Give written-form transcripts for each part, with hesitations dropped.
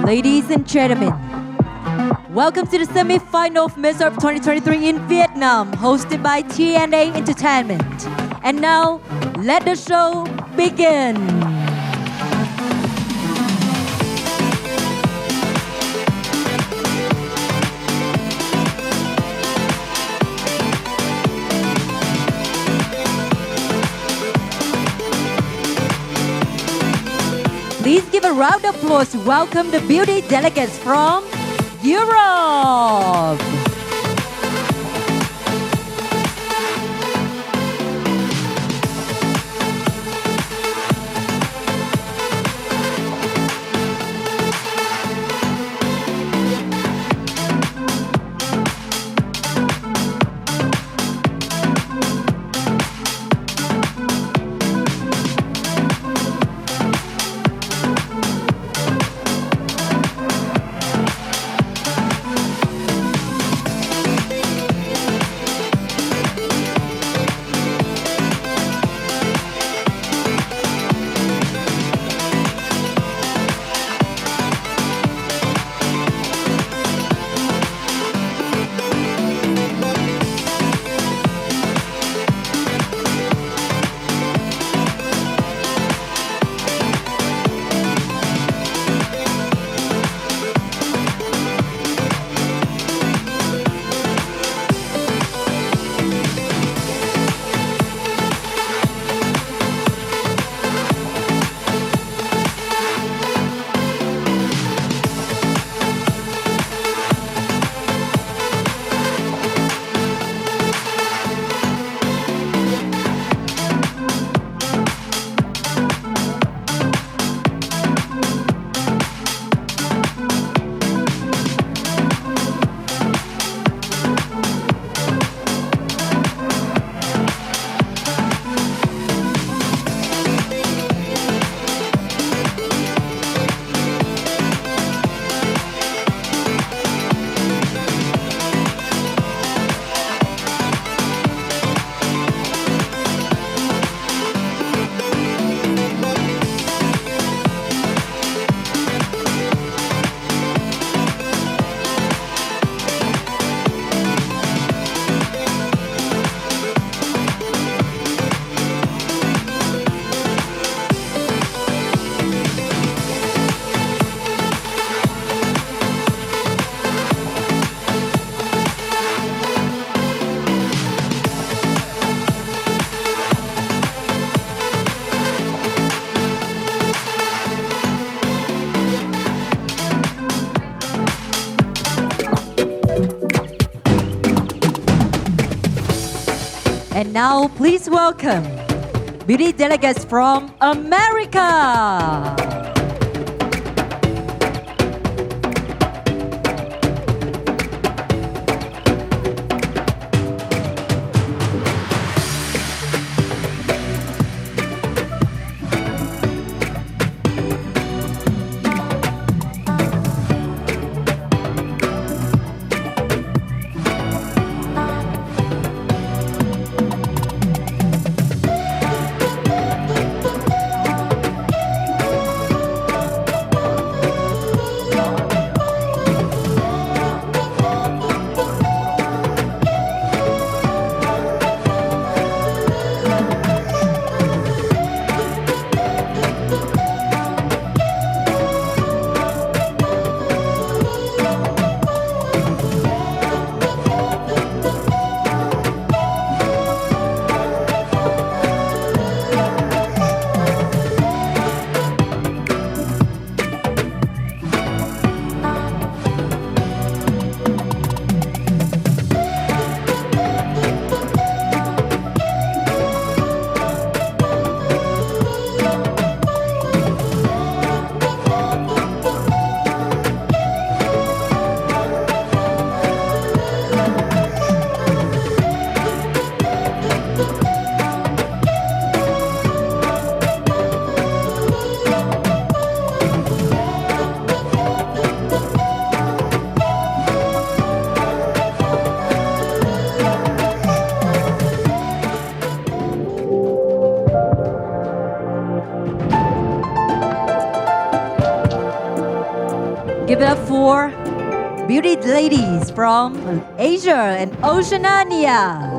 Ladies and gentlemen, welcome to the semi-final of Miss Earth 2023 in Vietnam, hosted by TNA Entertainment. And now, let the show begin. Please give a round of applause to welcome the beauty delegates from Europe. And now, please welcome beauty delegates from America. Give it up for beauty ladies from Asia and Oceania.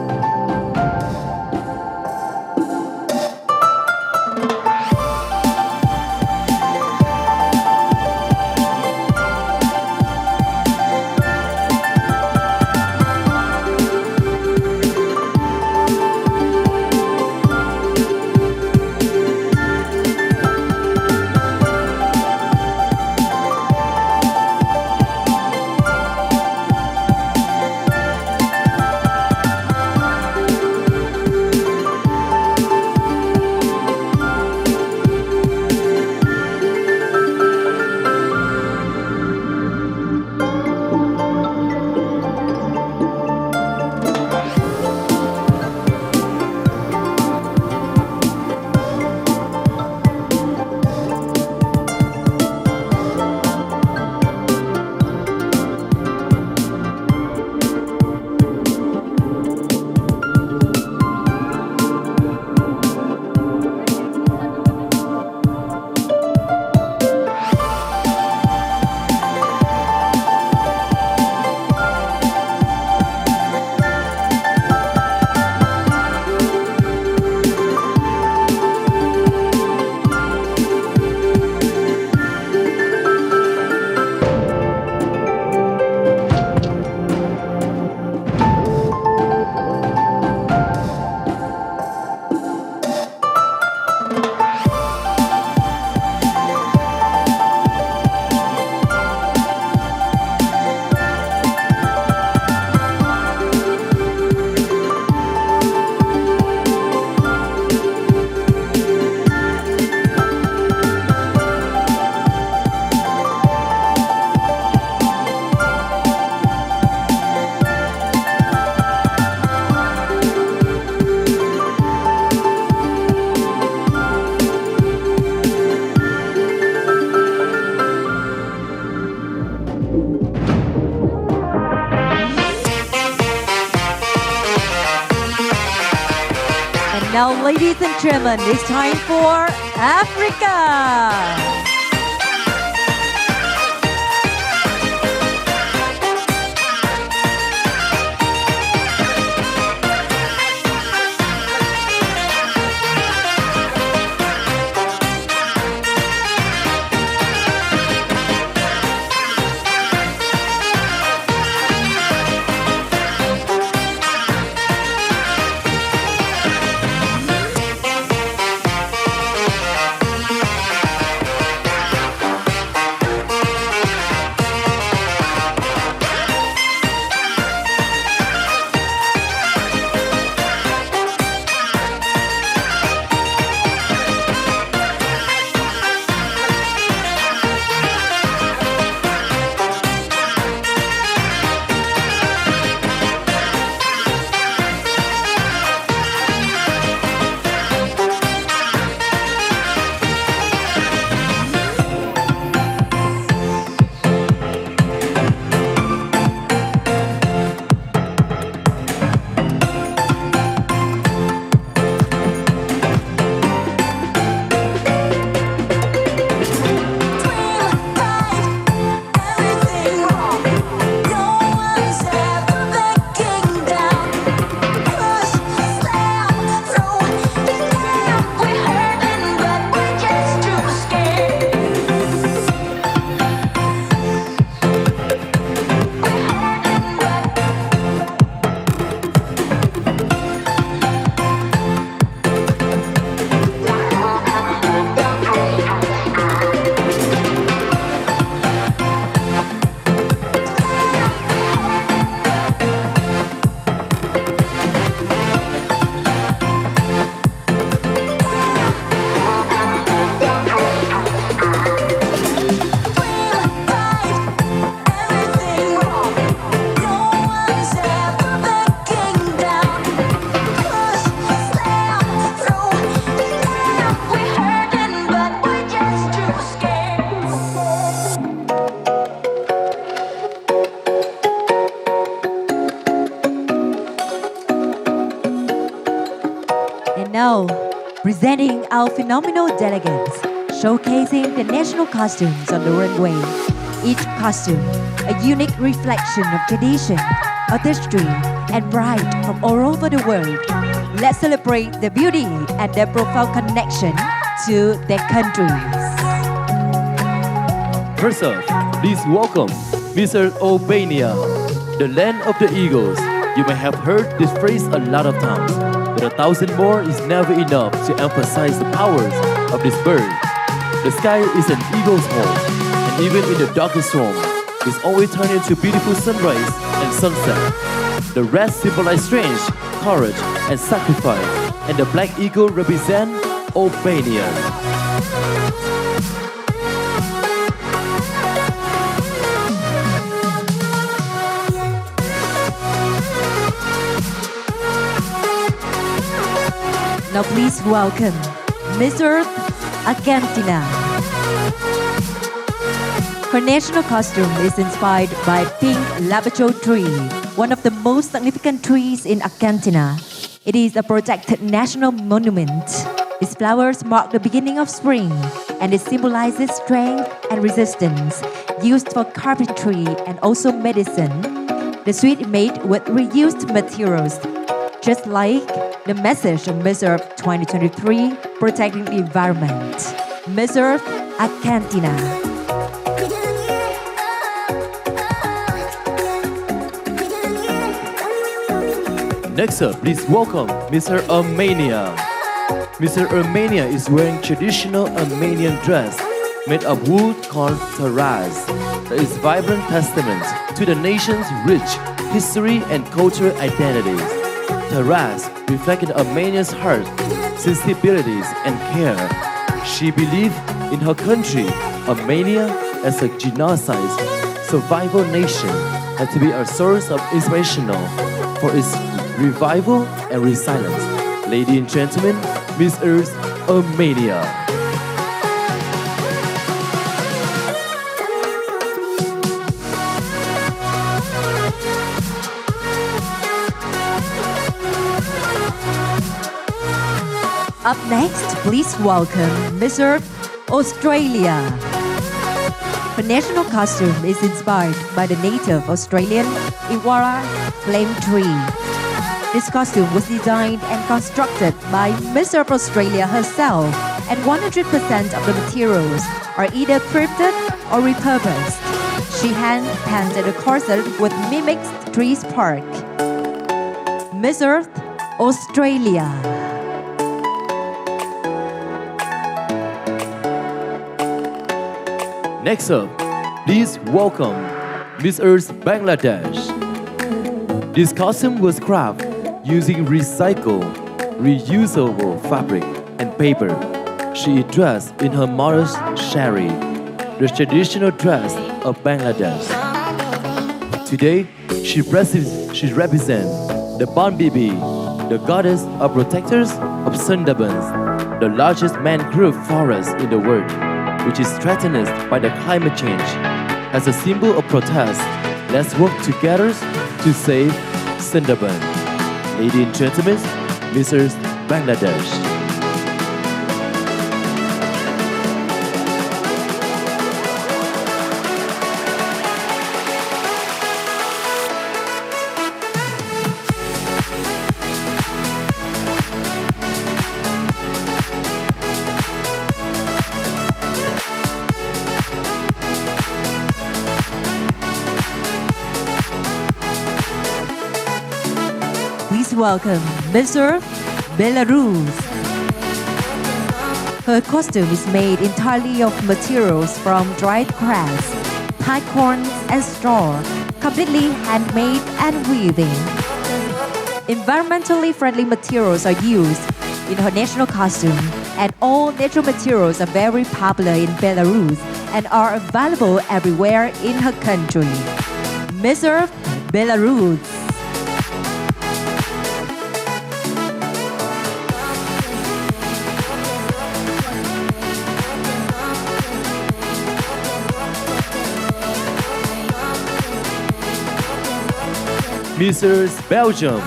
Now, ladies and gentlemen, it's time for Africa. Now, presenting our phenomenal delegates, showcasing the national costumes on the runway. Each costume, a unique reflection of tradition, artistry, and pride from all over the world. Let's celebrate their beauty and their profound connection to their countries. First off, please welcome Mr. Albania, the land of the eagles. You may have heard this phrase a lot of times, but 1,000 more is never enough to emphasize the powers of this bird. The sky is an eagle's home, and even in the darkest storm, it's always turned into beautiful sunrise and sunset. The red symbolize strength, courage, and sacrifice, and the black eagle represent Albania. Now please welcome Miss Earth, Argentina. Her national costume is inspired by pink labacho tree, one of the most significant trees in Argentina. It is a protected national monument. Its flowers mark the beginning of spring, and it symbolizes strength and resistance, used for carpentry and also medicine. The suit is made with reused materials, just like the message of Miss Earth 2023, protecting the environment. Miss Earth, Argentina. Next up, please welcome Mr. Armenia. Mr. Armenia is wearing traditional Armenian dress made of wood called taraz. That is vibrant testament to the nation's rich history and cultural identities. Taraz reflected Armenia's heart, sensibilities, and care. She believed in her country, Armenia, as a genocide survival nation, had to be a source of inspirational for its revival and resilience. Ladies and gentlemen, Miss Earth, Armenia. Up next, please welcome Miss Earth, Australia. Her national costume is inspired by the native Australian Iwara flame tree. This costume was designed and constructed by Miss Earth Australia herself, and 100% of the materials are either thrifted or repurposed. She hand-painted a corset with mimics trees bark. Miss Earth, Australia. Next up, please welcome Miss Earth, Bangladesh. This costume was crafted using recycled, reusable fabric and paper. She is dressed in her mother's shari, the traditional dress of Bangladesh. Today, she represents the Ban Bibi, the goddess of protectors of Sundarbans, the largest mangrove forest in the world, which is threatened by the climate change. As a symbol of protest, let's work together to save Sundarbans. Ladies and gentlemen, Mrs. Bangladesh. Please welcome Miss Earth, Belarus. Her costume is made entirely of materials from dried grass, pine cones, and straw, completely handmade and weaving. Environmentally friendly materials are used in her national costume, and all natural materials are very popular in Belarus and are available everywhere in her country. Miss Earth, Belarus. Mrs. Belgium.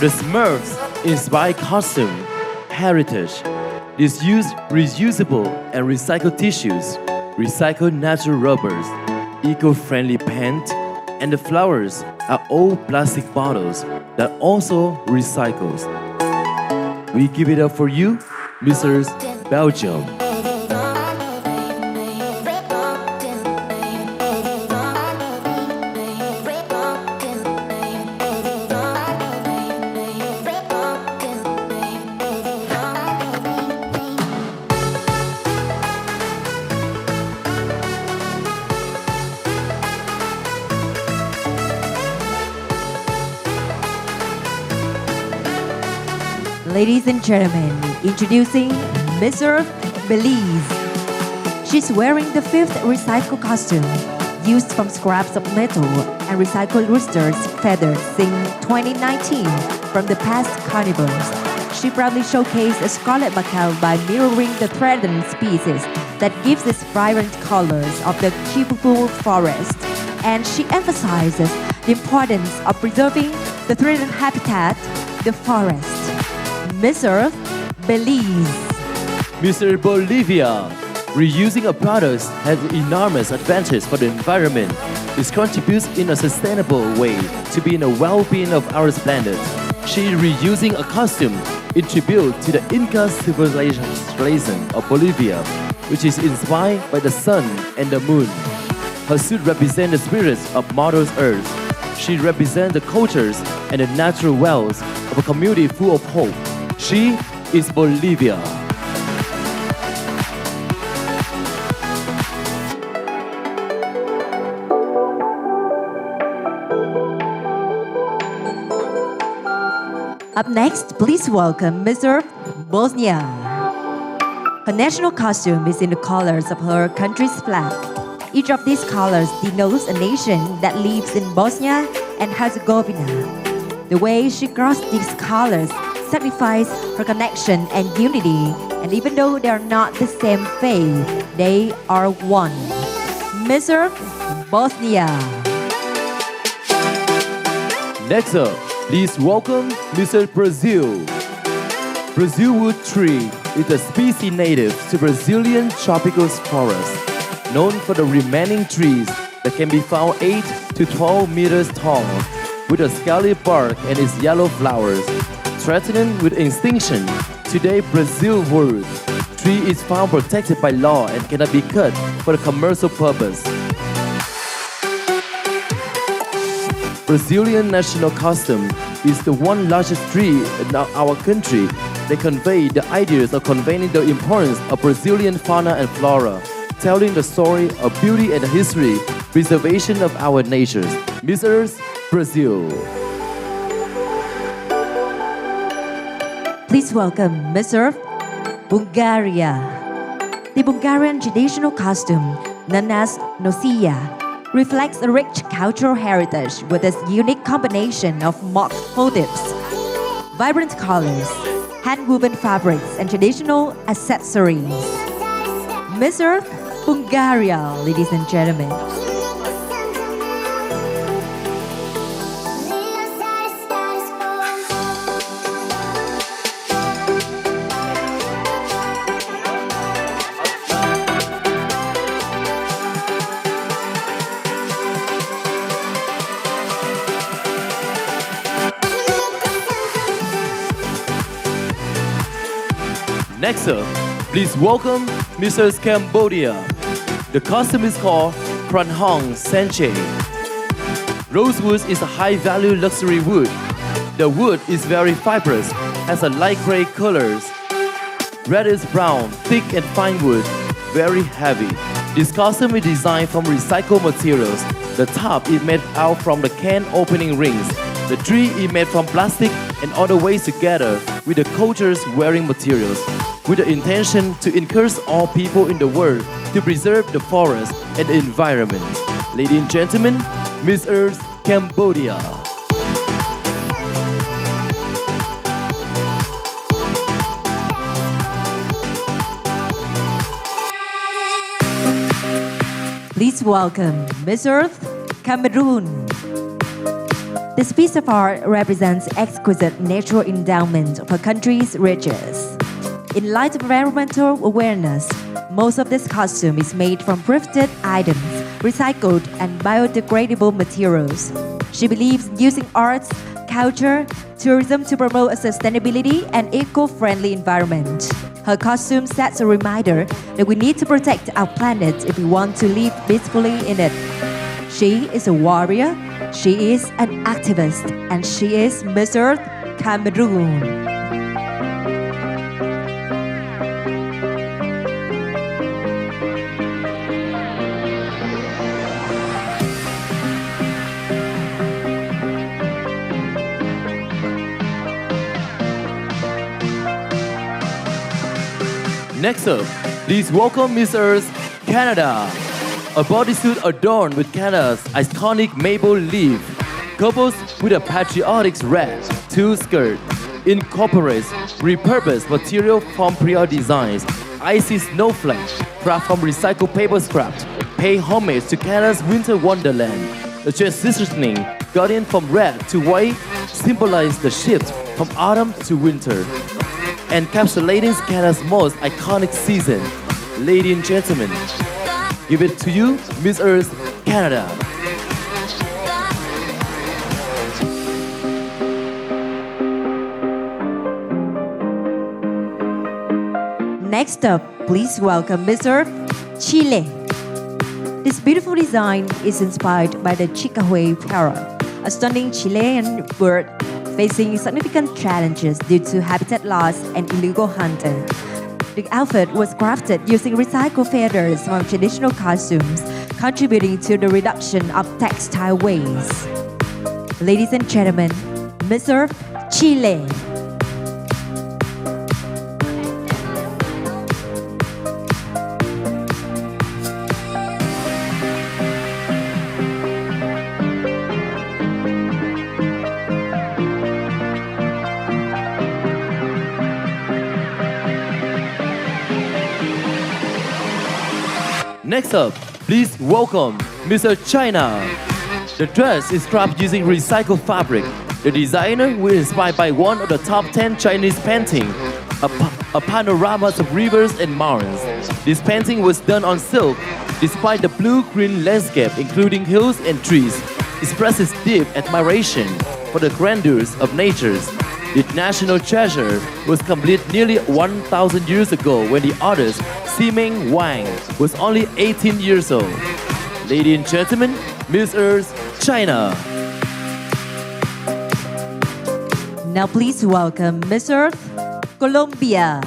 The Smurfs inspired costume heritage. This used reusable and recycled tissues, recycled natural rubbers, eco-friendly paint, and the flowers are all plastic bottles that also recycles. We give it up for you, Mrs. Belgium. Ladies and gentlemen, introducing Miss Earth Belize. She's wearing the fifth recycled costume, used from scraps of metal and recycled roosters' feathers in 2019 from the past carnivores. She proudly showcased a scarlet macaw by mirroring the threatened species that gives its vibrant colors of the Kipupu forest. And she emphasizes the importance of preserving the threatened habitat, the forest. Miss Earth, Belize. Mr. Bolivia. Reusing a product has enormous advantage for the environment. It contributes in a sustainable way to be in the well-being of our planet. She is reusing a costume in tribute to the Inca civilization of Bolivia, which is inspired by the sun and the moon. Her suit represents the spirits of Mother Earth. She represents the cultures and the natural wealth of a community full of hope. She is Bolivia. Up next, please welcome Miss Earth, Bosnia. Her national costume is in the colors of her country's flag. Each of these colors denotes a nation that lives in Bosnia and Herzegovina. The way she crossed these colors signifies her connection and unity, and even though they are not the same faith, they are one. Miss Earth, Bosnia. Next up, please welcome Mr. Brazil. Brazil wood tree is a species native to Brazilian tropical forest, known for the remaining trees that can be found 8 to 12 meters tall, with a scaly bark and its yellow flowers. Threatened with extinction, today Brazil wood tree is found protected by law and cannot be cut for a commercial purpose. Brazilian national costume is the one largest tree in our country that convey the ideas of conveying the importance of Brazilian fauna and flora, telling the story of beauty and history, preservation of our natures. Miss Earth, Brazil. Please welcome Miss Earth, Bulgaria. The Bulgarian traditional costume, known as nosia, reflects a rich cultural heritage with its unique combination of mock motifs, vibrant colors, hand-woven fabrics, and traditional accessories. Miss Earth, Bulgaria, ladies and gentlemen. Next up, please welcome Mrs. Cambodia. The costume is called Pran Hong Sanche. Rosewood is a high-value luxury wood. The wood is very fibrous, has a light gray colors. Reddish brown, thick and fine wood, very heavy. This costume is designed from recycled materials. The top is made out from the can opening rings. The tree is made from plastic and other ways together with the culture's wearing materials, with the intention to encourage all people in the world to preserve the forest and the environment. Ladies and gentlemen, Miss Earth, Cambodia. Please welcome Miss Earth, Cameroon. This piece of art represents exquisite natural endowment of our country's riches. In light of environmental awareness, Most of this costume is made from thrifted items, recycled and biodegradable materials. She believes in using arts, culture, tourism to promote a sustainability and eco-friendly environment. Her costume sets a reminder that we need to protect our planet if we want to live peacefully in it. She is a warrior, she is an activist, and she is Miss Earth Cameroon. Next up, please welcome Miss Earth Canada. A bodysuit adorned with Canada's iconic maple leaf, coupled with a patriotic red tulle skirt, incorporates repurposed material from prior designs, icy snowflakes, craft from recycled paper scraps, pay homage to Canada's winter wonderland. The transitioning gradient from red to white symbolizes the shift from autumn to winter, encapsulating Canada's most iconic season. Ladies and gentlemen, give it to you, Miss Earth Canada. Next up, please welcome Miss Earth Chile. This beautiful design is inspired by the Chicahuay parrot, a stunning Chilean bird facing significant challenges due to habitat loss and illegal hunting. The outfit was crafted using recycled feathers from traditional costumes, contributing to the reduction of textile waste. Ladies and gentlemen, Miss Earth Chile. Next up, please welcome Mr. China. The dress is crafted using recycled fabric. The designer was inspired by one of the top 10 Chinese paintings, a panorama of rivers and mountains. This painting was done on silk, despite the blue-green landscape including hills and trees, expresses deep admiration for the grandeurs of nature. The national treasure was completed nearly 1,000 years ago when the artist Ximeng Wang was only 18 years old. Ladies and gentlemen, Miss Earth China. Now please welcome Miss Earth Colombia.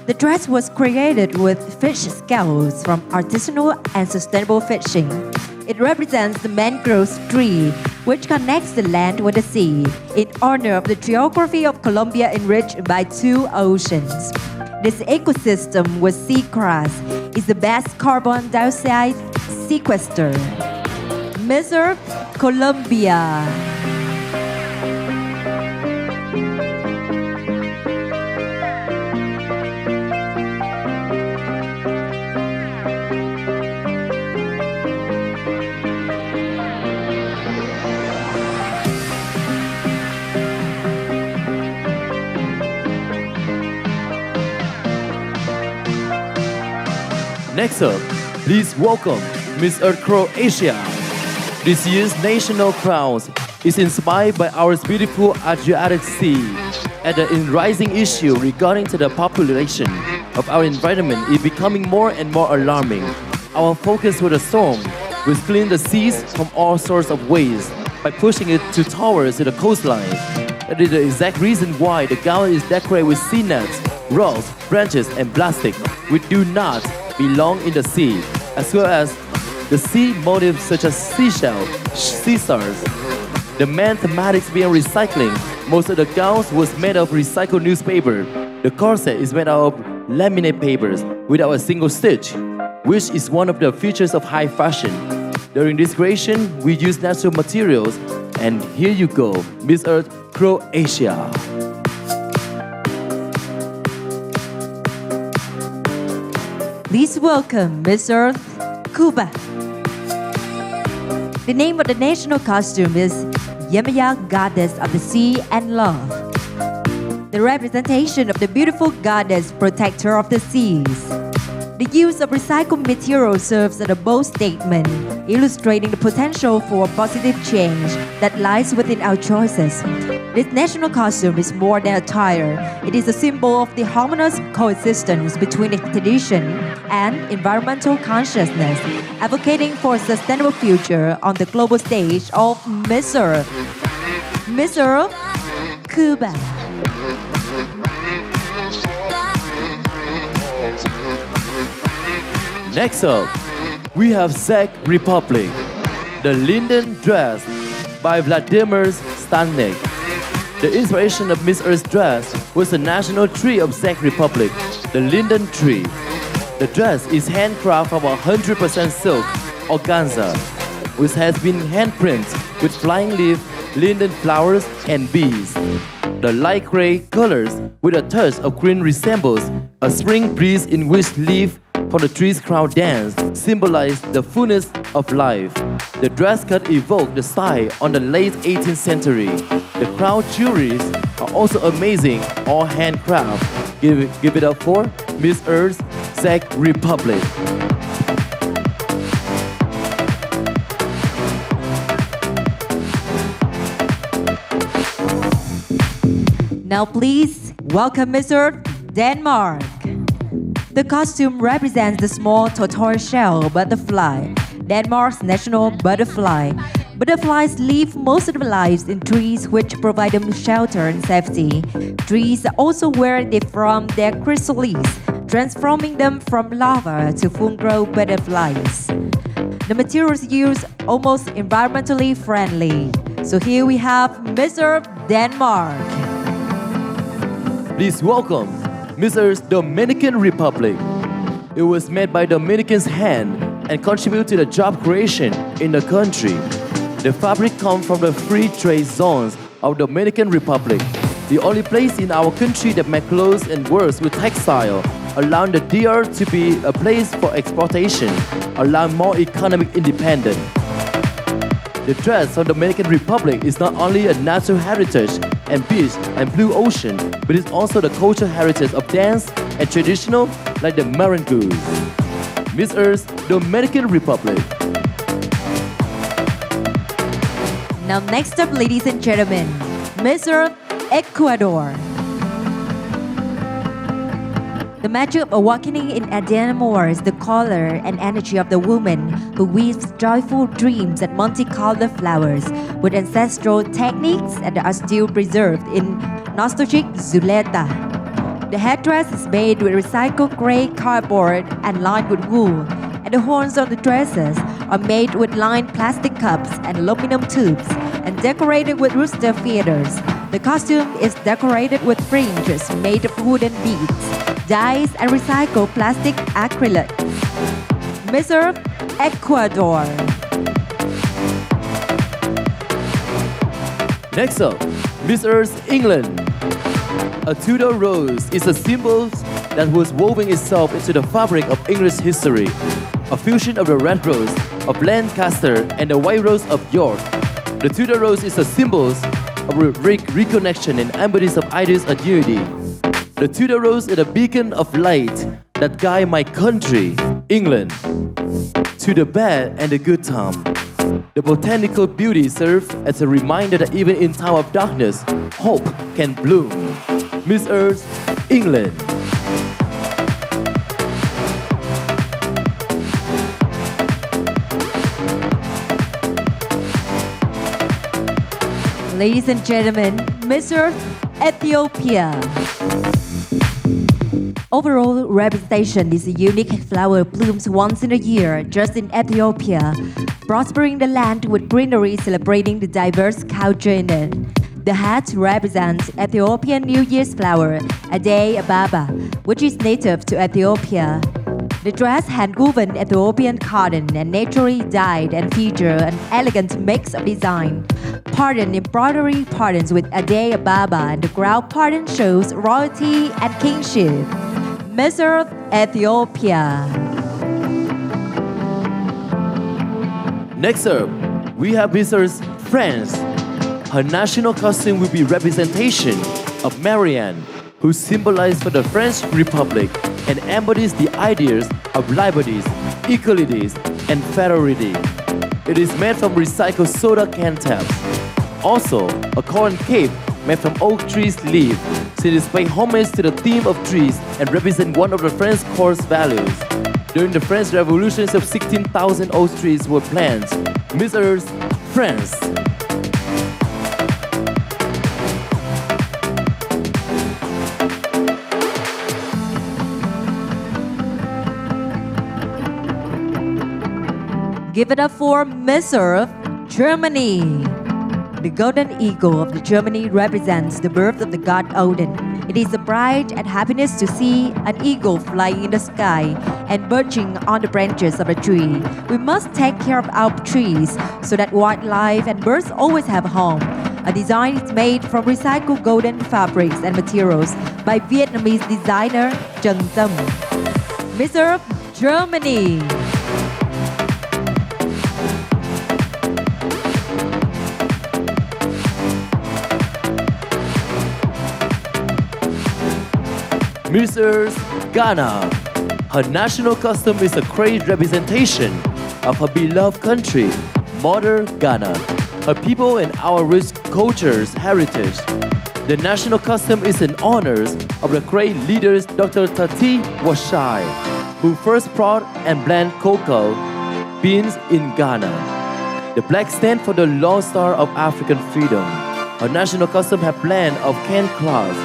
The dress was created with fish scales from artisanal and sustainable fishing. It represents the mangrove tree, which connects the land with the sea, in honor of the geography of Colombia enriched by two oceans. This ecosystem with seagrass is the best carbon dioxide sequester. Miss Earth Colombia. Next up, please welcome Miss Earth Croatia. This year's national crown is inspired by our beautiful Adriatic Sea and the rising issue regarding to the population of our environment is becoming more and more alarming. Our focus with the storm was clean the seas from all sorts of waste by pushing it to towers to the coastline. That is the exact reason why the gown is decorated with sea nets, rocks, branches, and plastic, which do not belong in the sea, as well as the sea motifs such as seashell, sea stars. The mathematics behind recycling, most of the gowns was made of recycled newspaper. The corset is made out of laminate papers without a single stitch, which is one of the features of high fashion. During this creation, we use natural materials, and here you go, Miss Earth Croatia. Please welcome Miss Earth Cuba. The name of the national costume is Yemaya, Goddess of the Sea and Love. the representation of the beautiful goddess protector of the seas. The use of recycled material serves as a bold statement, illustrating the potential for positive change that lies within our choices. This national costume is more than attire. It is a symbol of the harmonious coexistence between the tradition and environmental consciousness, advocating for a sustainable future on the global stage of Miss Earth. Miss Earth, Cuba. Next up, we have Czech Republic, the Linden dress by Vladimir Stanek. The inspiration of Miss Earth's dress was the national tree of Czech Republic, the linden tree. The dress is handcrafted from 100% silk, organza, which has been handprinted with flying leaf, linden flowers, and bees. The light gray colors with a touch of green resembles a spring breeze in which leaf from the tree's crown dance symbolize the fullness of life. The dress cut evoked the style on the late 18th century. The crown jewelries are also amazing, all handcraft. Give it up for Miss Earth's Czech Republic. Now please welcome Miss Earth, Denmark. The costume represents the small tortoiseshell butterfly, Denmark's national butterfly. Butterflies live most of their lives in trees which provide them shelter and safety. Trees are also where they form their chrysalises, transforming them from larvae to full-grown butterflies. The materials used almost environmentally friendly. So here we have Miss Earth, Denmark. Please welcome Miss Earth's Dominican Republic. It was made by Dominicans' hand and contribute to the job creation in the country. The fabric comes from the free trade zones of Dominican Republic, the only place in our country that makes clothes and works with textile, allowing the DR to be a place for exportation, allowing more economic independence. The dress from Dominican Republic is not only a natural heritage and beach and blue ocean, but it's also the cultural heritage of dance and traditional like the merengue. Miss Earth's Dominican Republic. Now next up, ladies and gentlemen, Miss Earth, Ecuador. The magic of awakening in Adana is the color and energy of the woman who weaves joyful dreams and multicolored flowers with ancestral techniques and are still preserved in nostalgic Zuleta. The headdress is made with recycled gray cardboard and lined with wool, and the horns on the dresses are made with lined plastic cups and aluminum tubes and decorated with rooster feathers. The costume is decorated with fringes made of wooden beads, dyes, and recycled plastic acrylics. Miss Earth, Ecuador. Next up, Miss Earth, England. A Tudor rose is a symbol that was woven itself into the fabric of English history, a fusion of the red rose of Lancaster and the white rose of York. The Tudor rose is a symbol of reconnection and embodies of ideas of unity. The Tudor rose is a beacon of light that guide my country, England, to the bad and the good time. The botanical beauty serves as a reminder that even in time of darkness, hope can bloom. Miss Earth, England. Ladies and gentlemen, Miss Earth, Ethiopia. Overall representation is a unique flower blooms once in a year just in Ethiopia, prospering the land with greenery celebrating the diverse culture in it. The hat represents Ethiopian New Year's flower, Addis Ababa, which is native to Ethiopia. The dress hand-woven Ethiopian cotton and naturally dyed and feature an elegant mix of design. Pattern embroidery patterns with Addis Ababa and the ground pattern shows royalty and kingship. Miss Earth, Ethiopia. Next up, we have Miss Earth, France. Her national costume will be representation of Marianne, who symbolizes for the French Republic and embodies the ideas of liberties, equality, and fraternity. It is made from recycled soda can taps. Also, a corn cape made from oak trees leaf, since it is paying homage to the theme of trees and represent one of the French core values. During the French Revolution, 16,000 oak trees were planted. Miss Earth, France. Give it up for Miss Earth, Germany. The golden eagle of the Germany represents the birth of the god Odin. It is a pride and happiness to see an eagle flying in the sky and perching on the branches of a tree. We must take care of our trees so that wildlife and birds always have a home. A design is made from recycled golden fabrics and materials by Vietnamese designer Trần Tâm. Miss Earth, Germany. Miss Earth, Ghana. Her national costume is a great representation of her beloved country, Mother Ghana, her people and our rich culture's heritage. The national costume is in honor of the great leaders Dr. Tati Washai, who first brought and blended cocoa beans in Ghana. The black stands for the Lone Star of African freedom. Her national costume has blend of cane cloth.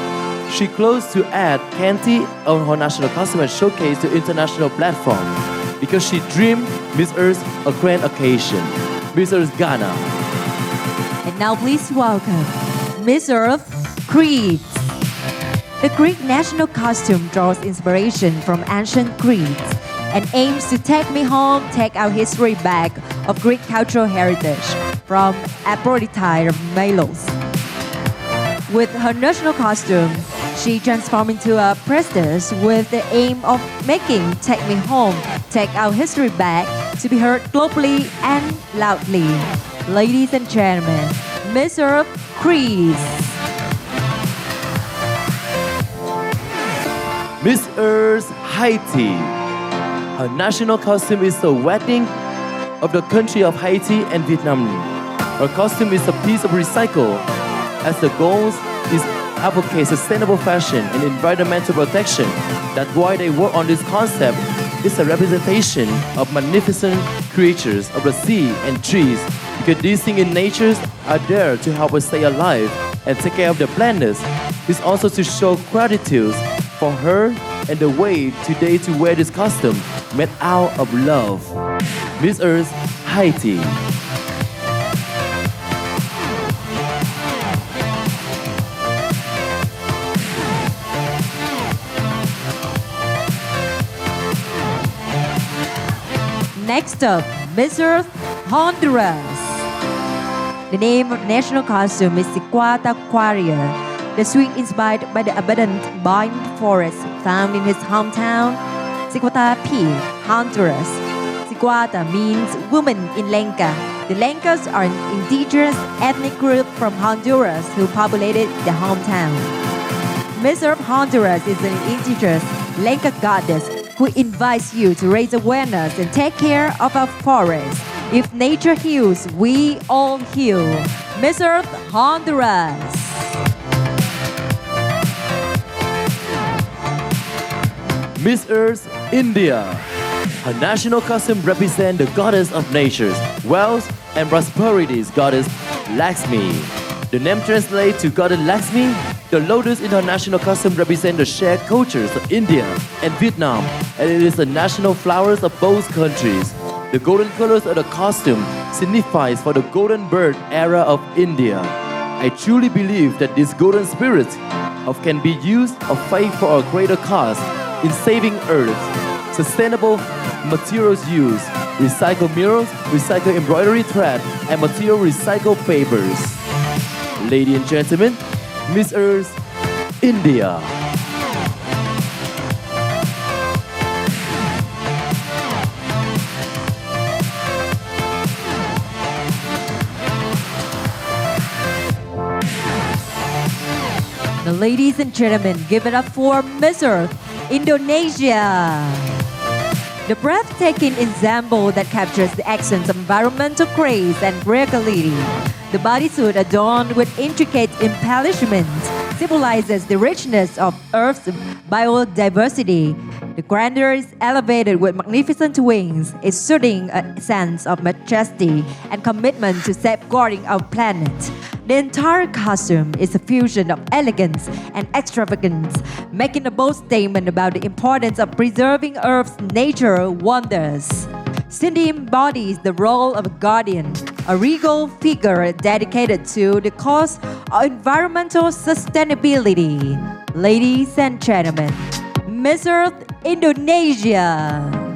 She chose to add candy on her national costume and showcase to international platform because she dreamed Miss Earth a grand occasion. Miss Earth Ghana. And now please welcome Miss Earth, Crete. The Greek national costume draws inspiration from ancient Crete and aims to take me home, take our history back of Greek cultural heritage from Aphrodite of Milos. With her national costume, she transformed into a priestess with the aim of making Take Me Home, Take Our History Back to be heard globally and loudly. Ladies and gentlemen, Miss Earth, Greece. Miss Earth, Haiti. Her national costume is the wedding of the country of Haiti and Vietnam. Her costume is a piece of recycle as the goals is advocate sustainable fashion and environmental protection. That's why they work on this concept. It's a representation of magnificent creatures of the sea and trees because these things in nature are there to help us stay alive and take care of the planet. It's also to show gratitude for her and the way today to wear this costume made out of love. Miss Earth, Haiti. Next up, Miss Earth, Honduras. The name of the national costume is Cicuata Quaria, the sweet inspired by the abundant pine forest found in his hometown, Cicuata P, Honduras. Cicuata means woman in Lenca. The Lencas are an indigenous ethnic group from Honduras who populated the hometown. Miss Earth Honduras is an indigenous Lenca goddess who invites you to raise awareness and take care of our forests. If nature heals, we all heal. Miss Earth, Honduras. Miss Earth, India. Her national costume represents the goddess of nature, wealth, and prosperity's goddess Lakshmi. The name translates to goddess Lakshmi. The lotus in her national costume represents the shared cultures of India and Vietnam, and it is the national flowers of both countries. The golden colors of the costume signifies for the golden bird era of India. I truly believe that this golden spirit can be used of faith for a greater cause in saving Earth. Sustainable materials use, recycled mirrors, recycled embroidery thread, and material recycled papers. Ladies and gentlemen, Miss Earth, India. Now, Ladies and gentlemen, give it up for Miss Earth, Indonesia. The breathtaking ensemble that captures the essence of environmental grace and regality. The bodysuit adorned with intricate embellishments symbolizes the richness of Earth's biodiversity. The grandeur is elevated with magnificent wings, exuding a sense of majesty and commitment to safeguarding our planet. The entire costume is a fusion of elegance and extravagance, making a bold statement about the importance of preserving Earth's nature wonders. Cindy embodies the role of a guardian, a regal figure dedicated to the cause of environmental sustainability. Ladies and gentlemen, Miss Earth, Indonesia.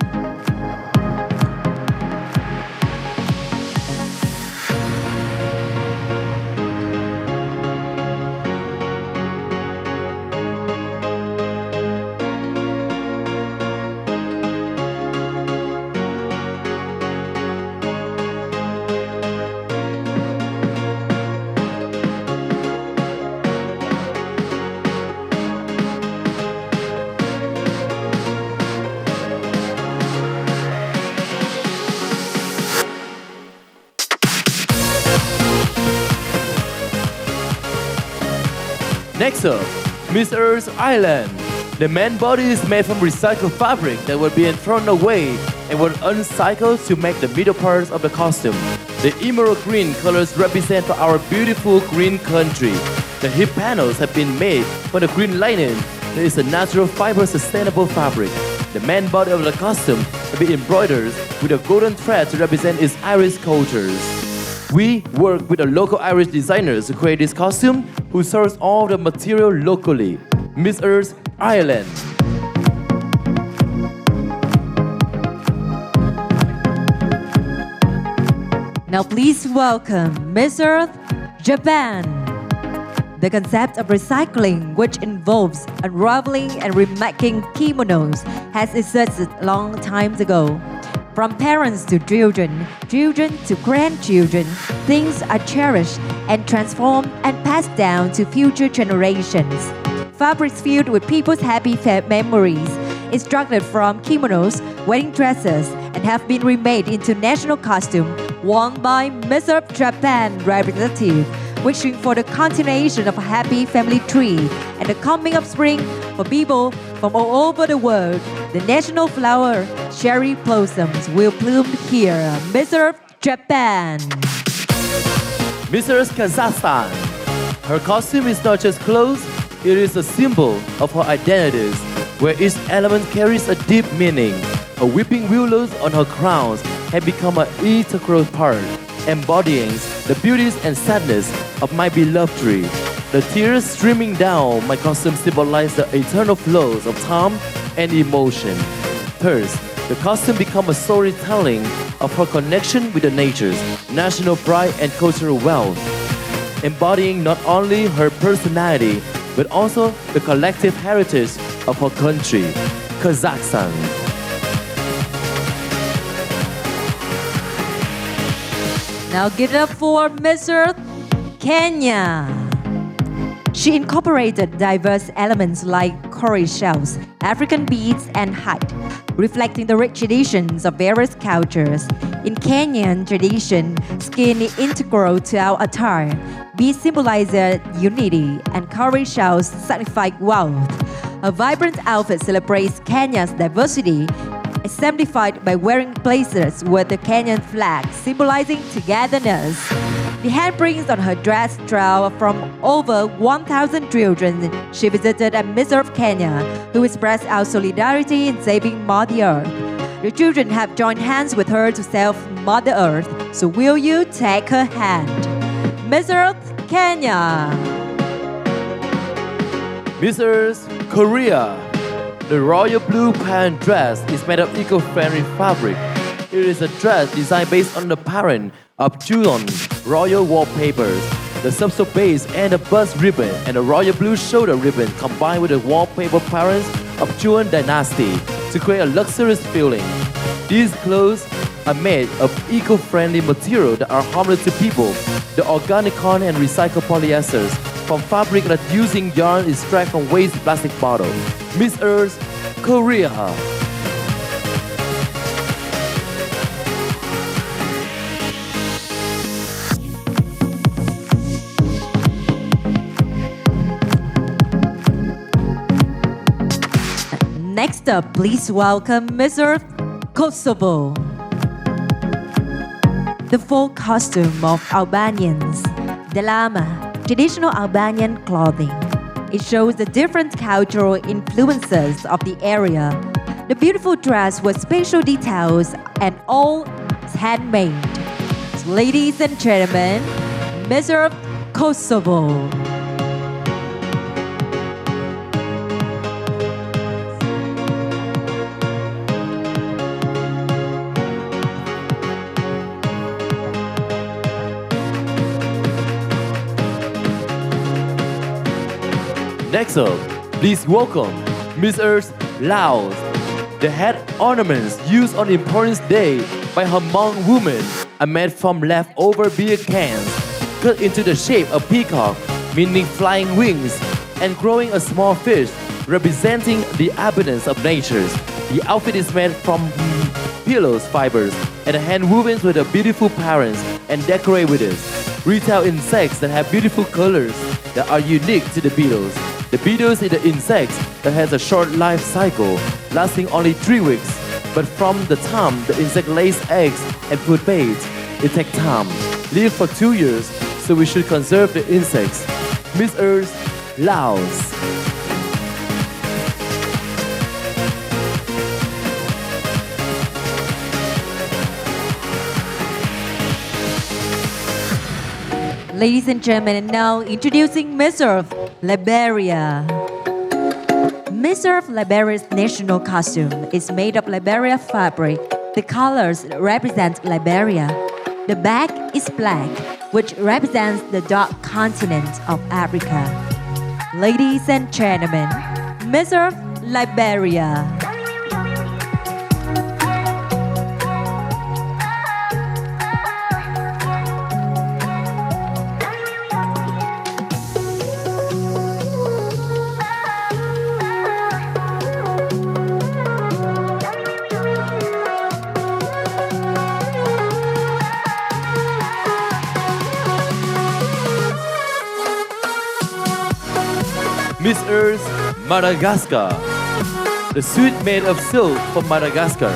Next up, Miss Earth's Island. The main body is made from recycled fabric that will be thrown away and will uncycled to make the middle parts of the costume. The emerald green colors represent our beautiful green country. The hip panels have been made from the green linen. That is a natural fiber sustainable fabric. The main body of the costume will be embroidered with a golden thread to represent its Irish cultures. We work with the local Irish designers to create this costume, who source all the material locally. Miss Earth's Ireland. Now please welcome Miss Earth, Japan. The concept of recycling, which involves unraveling and remaking kimonos, has existed a long time ago. From parents to children, children to grandchildren, things are cherished and transformed and passed down to future generations. Fabrics filled with people's happy memories, extracted from kimonos, wedding dresses, and have been remade into national costume worn by Miss Earth Japan representative, wishing for the continuation of a happy family tree and the coming of spring for people from all over the world. The national flower, cherry blossoms, will bloom here. Miss Earth Japan. Miss Earth Kazakhstan. Her costume is not just clothes, it is a symbol of her identities, where each element carries a deep meaning. Her weeping willows on her crowns have become an integral part, embodying the beauties and sadness of my beloved tree. The tears streaming down my costume symbolize the eternal flows of time and emotion. First, the costume becomes a storytelling of her connection with the nature's national pride and cultural wealth, embodying not only her personality but also the collective heritage of her country, Kazakhstan. Now give it up for Miss Earth, Kenya. She incorporated diverse elements like coral shells, African beads, and hide, reflecting the rich traditions of various cultures. In Kenyan tradition, skin is integral to our attire. Beads symbolize unity, and coral shells signify wealth. A vibrant outfit celebrates Kenya's diversity, exemplified by wearing blazers with the Kenyan flag, symbolizing togetherness. The handprints on her dress draw from over 1,000 children she visited at Miss Earth Kenya, who expressed our solidarity in saving Mother Earth. The children have joined hands with her to save Mother Earth, so will you take her hand? Miss Earth Kenya. Miss Earth Korea. The royal blue pant dress is made of eco-friendly fabric. It is a dress designed based on the pattern of Juon royal wallpapers. The subtle base and the bust ribbon and the royal blue shoulder ribbon combined with the wallpaper patterns of Juon dynasty to create a luxurious feeling. These clothes are made of eco-friendly material that are harmless to people. The organic cotton and recycled polyesters from fabric that using yarn extract from waste plastic bottle. Miss Earth, Korea. Next up, please welcome Miss Earth, Kosovo. The folk costume of Albanians, Delama, traditional Albanian clothing. It shows the different cultural influences of the area. The beautiful dress with special details and all is handmade. So ladies and gentlemen, Miss Earth, Kosovo. Next up, please welcome Miss Earth, Laos. The head ornaments used on Importance Day by her Hmong women are made from leftover beer cans, cut into the shape of peacock, meaning flying wings, and growing a small fish, representing the abundance of nature. The outfit is made from pillows fibers and hand woven with a beautiful patterns and decorate with it. Retail insects that have beautiful colors that are unique to the beetles. The beetles is the insects that has a short life cycle, lasting only 3 weeks. But from the time the insect lays eggs and put bait, it takes time. Live for 2 years, so we should conserve the insects. Miss Earth, Laos. Ladies and gentlemen, and now introducing Miss Earth, Liberia. Miss Earth Liberia's national costume is made of Liberia fabric. The colors represent Liberia. The back is black, which represents the dark continent of Africa. Ladies and gentlemen, Miss Earth, Liberia. Miss Earth, Madagascar. The suit made of silk from Madagascar,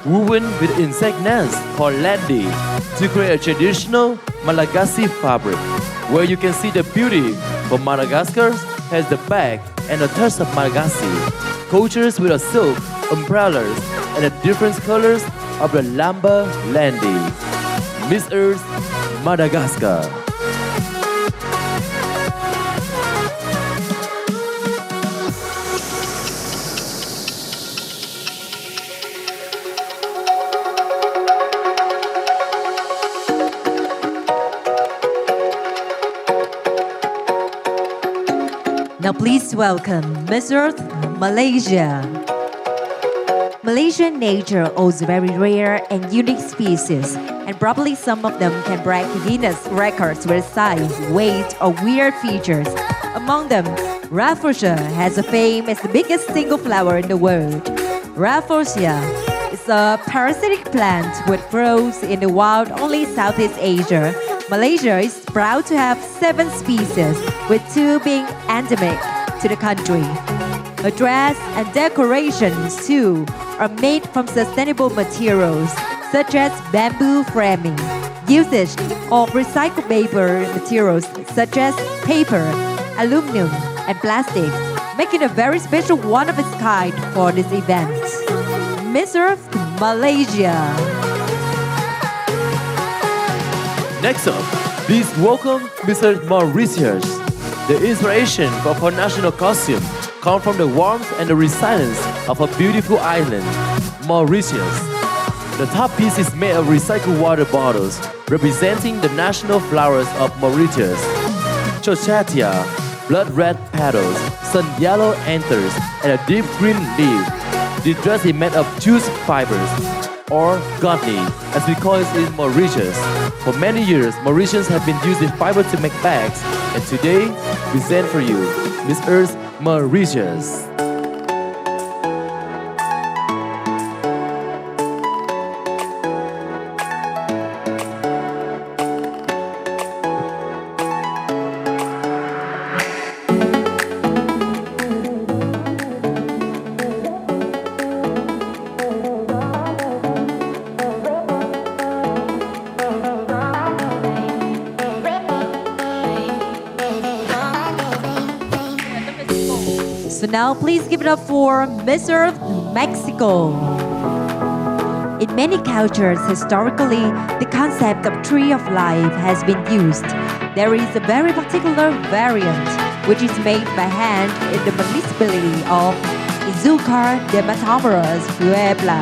woven with insect nets called landy to create a traditional Malagasy fabric. Where you can see the beauty from Madagascar has the back and the touch of Malagasy. Cultures with a silk, umbrellas, and the different colors of the Lamba landy. Miss Earth, Madagascar. Now please welcome Miss Earth, Malaysia. Malaysian nature owns very rare and unique species, and probably some of them can break Guinness records with size, weight, or weird features. Among them, Rafflesia has a fame as the biggest single flower in the world. Rafflesia is a parasitic plant which grows in the wild only Southeast Asia. Malaysia is proud to have 7 species, with 2 being endemic to the country. The dress and decorations too are made from sustainable materials such as bamboo framing, usage of recycled paper materials such as paper, aluminum, and plastic, making a very special one of its kind for this event. Miss Earth, Malaysia. Next up, please welcome Mr. Mauritius. The inspiration for her national costume comes from the warmth and the resilience of a beautiful island, Mauritius. The top piece is made of recycled water bottles, representing the national flowers of Mauritius. Chochatia, blood red petals, sun yellow anthers, and a deep green leaf. The dress is made of juice fibers. or godly, as we call it in Mauritius. For many years, Mauritians have been using fiber to make bags, and today we send for you Miss Earth Mauritius. So now please give it up for Miss Earth Mexico. In many cultures, historically, the concept of tree of life has been used. There is a very particular variant which is made by hand in the municipality of Izúcar de Matamoros, Puebla,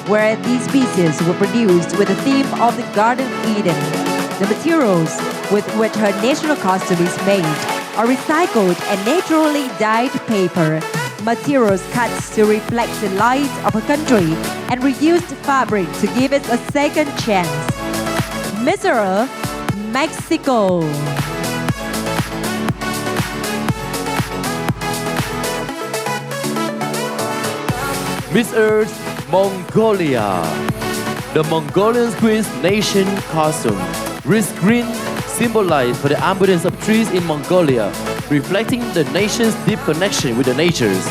where these pieces were produced with the theme of the Garden of Eden. The materials with which her national costume is made are recycled and naturally dyed paper, materials cut to reflect the light of her country, and reused fabric to give it a second chance. Miss Earth, Mexico. Miss Earth Mongolia. The Mongolian Queen's nation costume, rich green, symbolized for the abundance of trees in Mongolia, reflecting the nation's deep connection with the natures.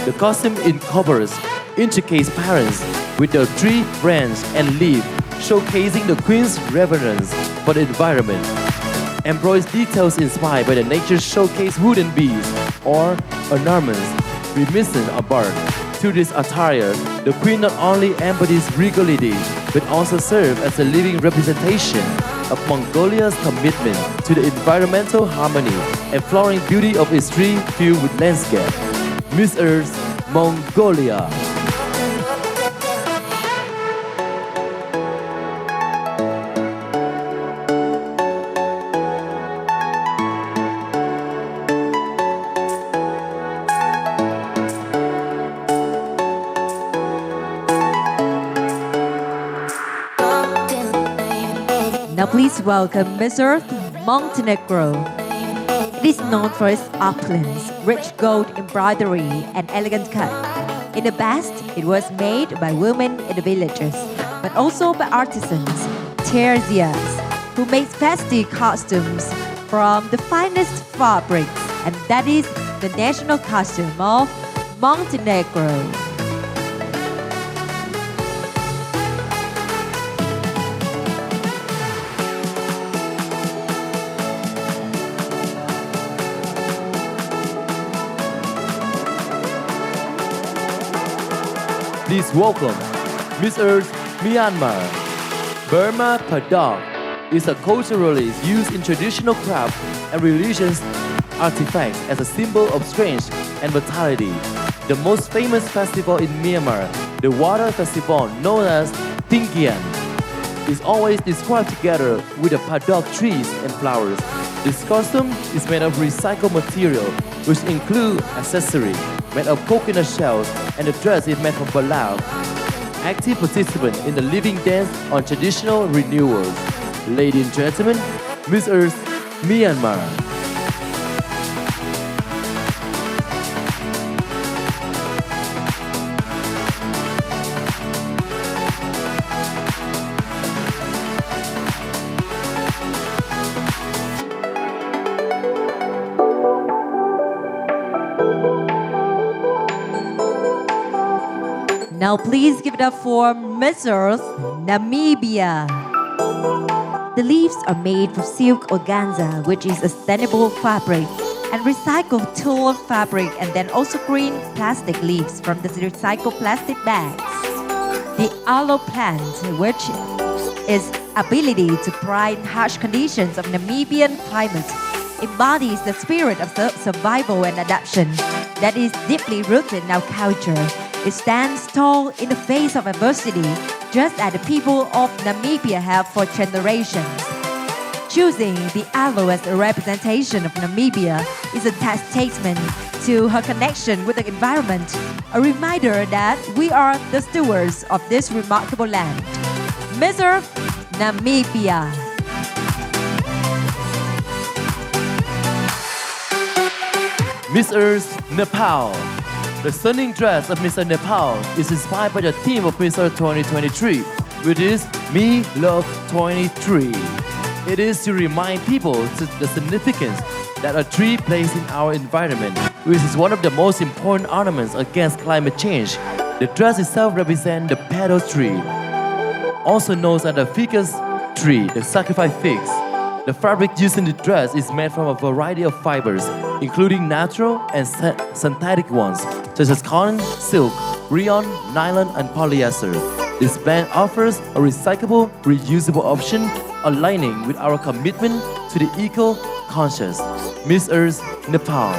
The costume incorporates intricate patterns with the tree branch and leaf, showcasing the queen's reverence for the environment. Embroidered details inspired by the nature showcase wooden beads or ornaments reminiscent of bark. Through this attire, the queen not only embodies regality but also serves as a living representation of Mongolia's commitment to the environmental harmony and flowering beauty of its tree-filled landscape. Miss Earth, Mongolia. Now please welcome Miss Earth Montenegro. It is known for its opulence, rich gold embroidery, and elegant cut. In the past, it was made by women in the villages, but also by artisans, terzias, who made festive costumes from the finest fabrics, and that is the national costume of Montenegro. Please welcome Miss Earth Myanmar. Burma Padok is a culturally used in traditional craft and religious artifacts as a symbol of strength and vitality. The most famous festival in Myanmar, the water festival known as Tingkian, is always described together with the Padok trees and flowers. This costume is made of recycled material, which include accessories made of coconut shells, and the dress is made from balao. Active participant in the living dance on traditional renewals. Ladies and gentlemen, Miss Earth, Myanmar. Now please give it up for Miss Earth, Namibia. The leaves are made from silk organza, which is a sustainable fabric, and recycled tulle fabric, and then also green plastic leaves from the recycled plastic bags. The aloe plant, which is ability to thrive in harsh conditions of Namibian climate, embodies the spirit of survival and adaptation that is deeply rooted in our culture. It stands tall in the face of adversity, just as the people of Namibia have for generations. Choosing the aloe as a representation of Namibia is a testament to her connection with the environment, a reminder that we are the stewards of this remarkable land. Miss Earth, Namibia. Miss Earth, Nepal. The stunning dress of Miss Earth Nepal is inspired by the theme of Miss Earth 2023, which is Me Love 23. It is to remind people the significance that a tree plays in our environment, which is one of the most important ornaments against climate change. The dress itself represents the petal tree, also known as the ficus tree, the sacrifice figs. The fabric used in the dress is made from a variety of fibers, including natural and synthetic ones, such as cotton, silk, rayon, nylon, and polyester. This blend offers a recyclable, reusable option, aligning with our commitment to the eco-conscious. Miss Earth, Nepal.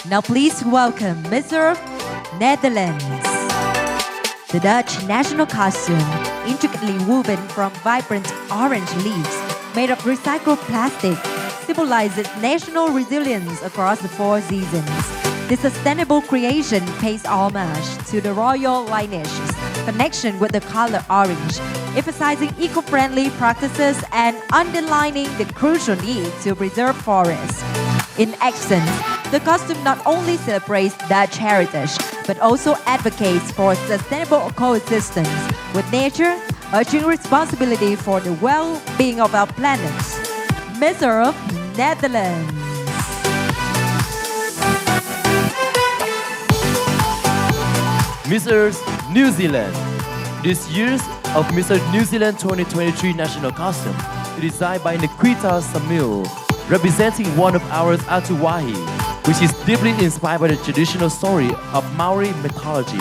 Now please welcome Miss Earth, Netherlands. The Dutch national costume, intricately woven from vibrant orange leaves made of recycled plastic, symbolizes national resilience across the four seasons. This sustainable creation pays homage to the royal lineage's connection with the color orange, emphasizing eco-friendly practices and underlining the crucial need to preserve forests. In essence, the costume not only celebrates Dutch heritage, but also advocates for sustainable coexistence with nature, urging responsibility for the well-being of our planet. Miss Earth, Netherlands. Miss Earth, New Zealand. This year's of Miss Earth New Zealand 2023 national costume is designed by Nikita Samuel, representing one of our Atuwahi, which is deeply inspired by the traditional story of Maori mythology.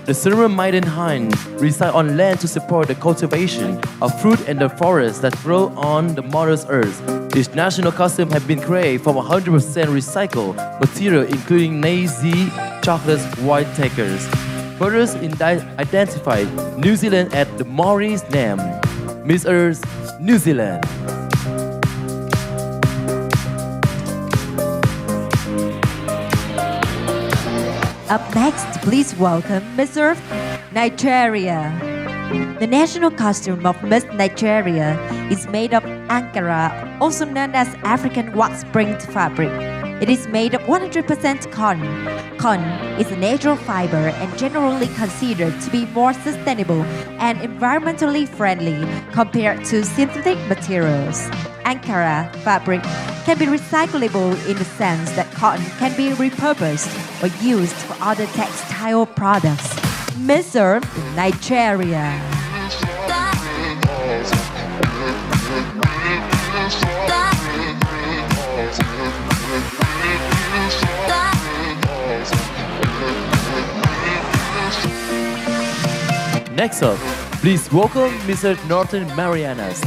The Suriname maiden hind reside on land to support the cultivation of fruit and the forests that grow on the Mother's Earth. This national costume has been created from 100% recycled material, including Nazi chocolate's white takers. Further identify New Zealand as the Maori's name, Miss Earth, New Zealand. Up next, please welcome Miss Earth, Nigeria. The national costume of Miss Nigeria is made of Ankara, also known as African wax print fabric. It is made of 100% cotton. Cotton is a natural fiber and generally considered to be more sustainable and environmentally friendly compared to synthetic materials. Ankara fabric can be recyclable in the sense that cotton can be repurposed or used for other textile products. Miss Earth, Nigeria. Next up, please welcome Mr. Northern Marianas.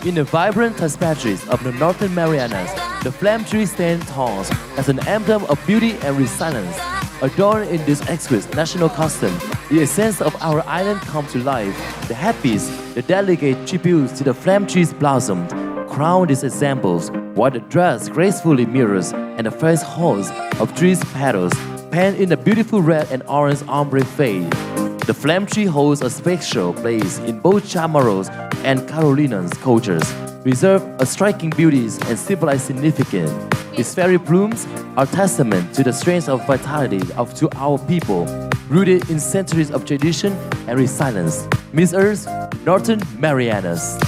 In the vibrant tapestries of the Northern Marianas, the flame tree stands tall as an emblem of beauty and resilience. Adorned in this exquisite national costume, the essence of our island comes to life. The happies, the delicate tributes to the flame tree's blossomed, crown these examples, while the dress gracefully mirrors and the face holds of tree's petals, painted in a beautiful red and orange ombre fade. The flame tree holds a special place in both Chamorros and Carolina's cultures, preserve a striking beauty and symbolize significance. Its fairy plumes are testament to the strength of vitality to our people, rooted in centuries of tradition and resilience. Miss Earth, Northern Marianas.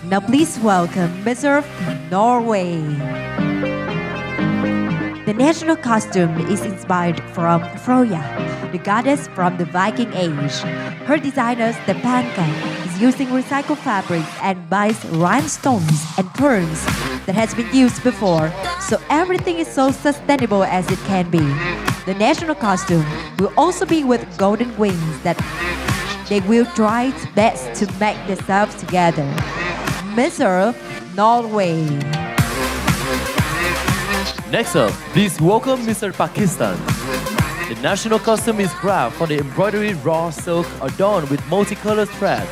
Now please welcome Miss Earth, Norway. The national costume is inspired from Froya, the goddess from the Viking Age. Her designer, Stepanka, is using recycled fabrics and buys rhinestones and pearls that has been used before, so everything is so sustainable as it can be. The national costume will also be with golden wings that they will try its best to make themselves together. Miss Earth, Norway. Next up, please welcome Mr. Pakistan. The national costume is crafted from the embroidery raw silk adorned with multicolored thread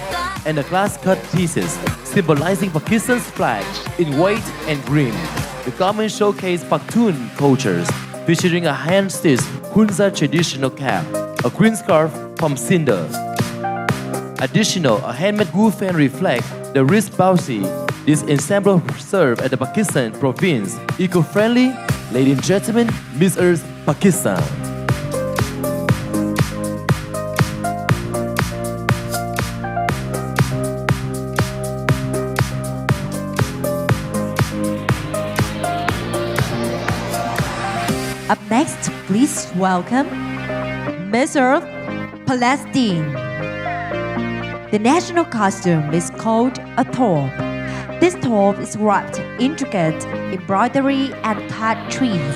and the glass-cut pieces, symbolizing Pakistan's flag in white and green. The garment showcases Pakhtun cultures, featuring a hand-stitched Hunza traditional cap, a green scarf from cinder. Additional, a handmade wool fan reflects the wrist bouncy. This ensemble served at the Pakistan province. Eco-friendly, ladies and gentlemen, Miss Earth, Pakistan. Up next, please welcome Miss Earth, Palestine. The national costume is called a thobe. This thobe is wrapped in intricate embroidery and trees.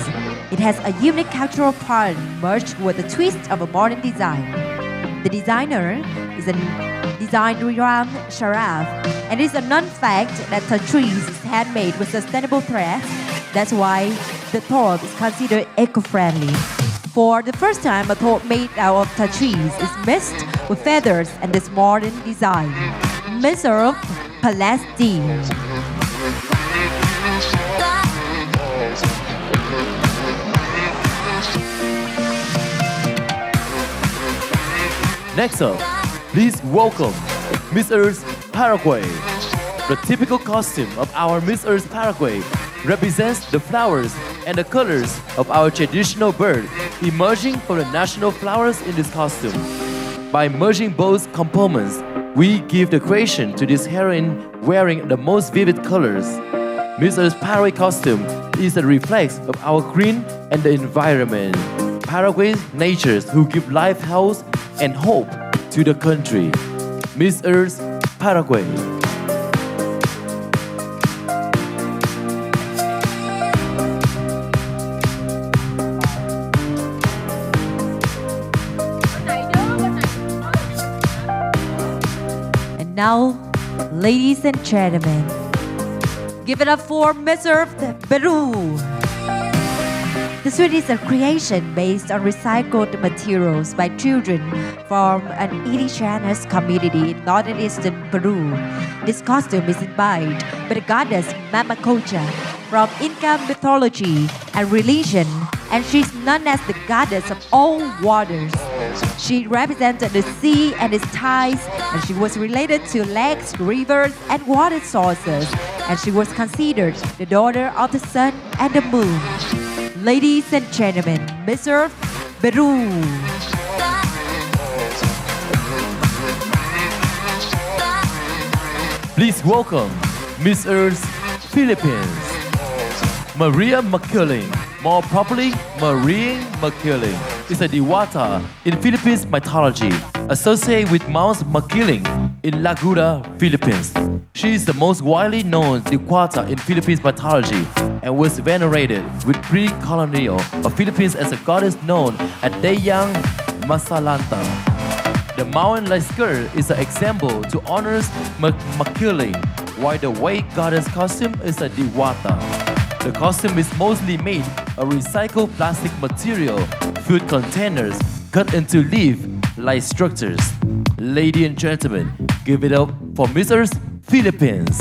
It has a unique cultural pattern merged with a twist of a modern design. The designer is a Ram Sharaf, and it is a known fact that the trees is handmade with sustainable threads. That's why the thobe is considered eco-friendly. For the first time, a thobe made out of the trees is mixed with feathers and this modern design. Miss Earth, Palestine. Next up, please welcome Miss Earth, Paraguay. The typical costume of our Miss Earth Paraguay represents the flowers and the colors of our traditional bird emerging from the national flowers in this costume. By merging both components, we give the creation to this heroine wearing the most vivid colors. Miss Earth's Paraguay costume is a reflection of our green and the environment. Paraguay's natures who give life, health, and hope to the country. Miss Earth, Paraguay. And now, ladies and gentlemen, give it up for Miss Earth, Peru. The suit is a creation based on recycled materials by children from an indigenous community in northeastern Peru. This costume is inspired by the goddess Mamacocha from Inca mythology and religion, and she's known as the goddess of all waters. She represented the sea and its tides, and she was related to lakes, rivers, and water sources, and she was considered the daughter of the sun and the moon. Ladies and gentlemen, Miss Earth, Peru. Please welcome Miss Earth, Philippines. Maria Makiling, more properly Marie Makiling, is a Diwata in Philippines mythology, associated with Mount Makiling in Laguna, Philippines. She is the most widely known Diwata in Philippines mythology and was venerated with pre-colonial of Philippines as a goddess known as Dayang Masalanta. The mountain-like skirt is an example to honor Makiling, while the white goddess costume is a Diwata. The costume is mostly made of recycled plastic material, food containers cut into leaf-like structures. Ladies and gentlemen, give it up for Miss Earth, Philippines.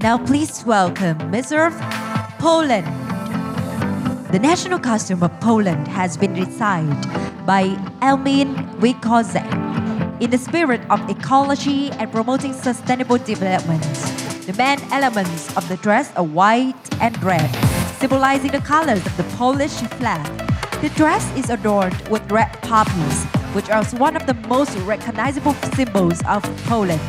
Now please welcome Miss Earth, Poland. The national costume of Poland has been designed by Elmin Wykozek in the spirit of ecology and promoting sustainable development. The main elements of the dress are white and red, symbolizing the colors of the Polish flag. The dress is adorned with red poppies, which are one of the most recognizable symbols of Poland.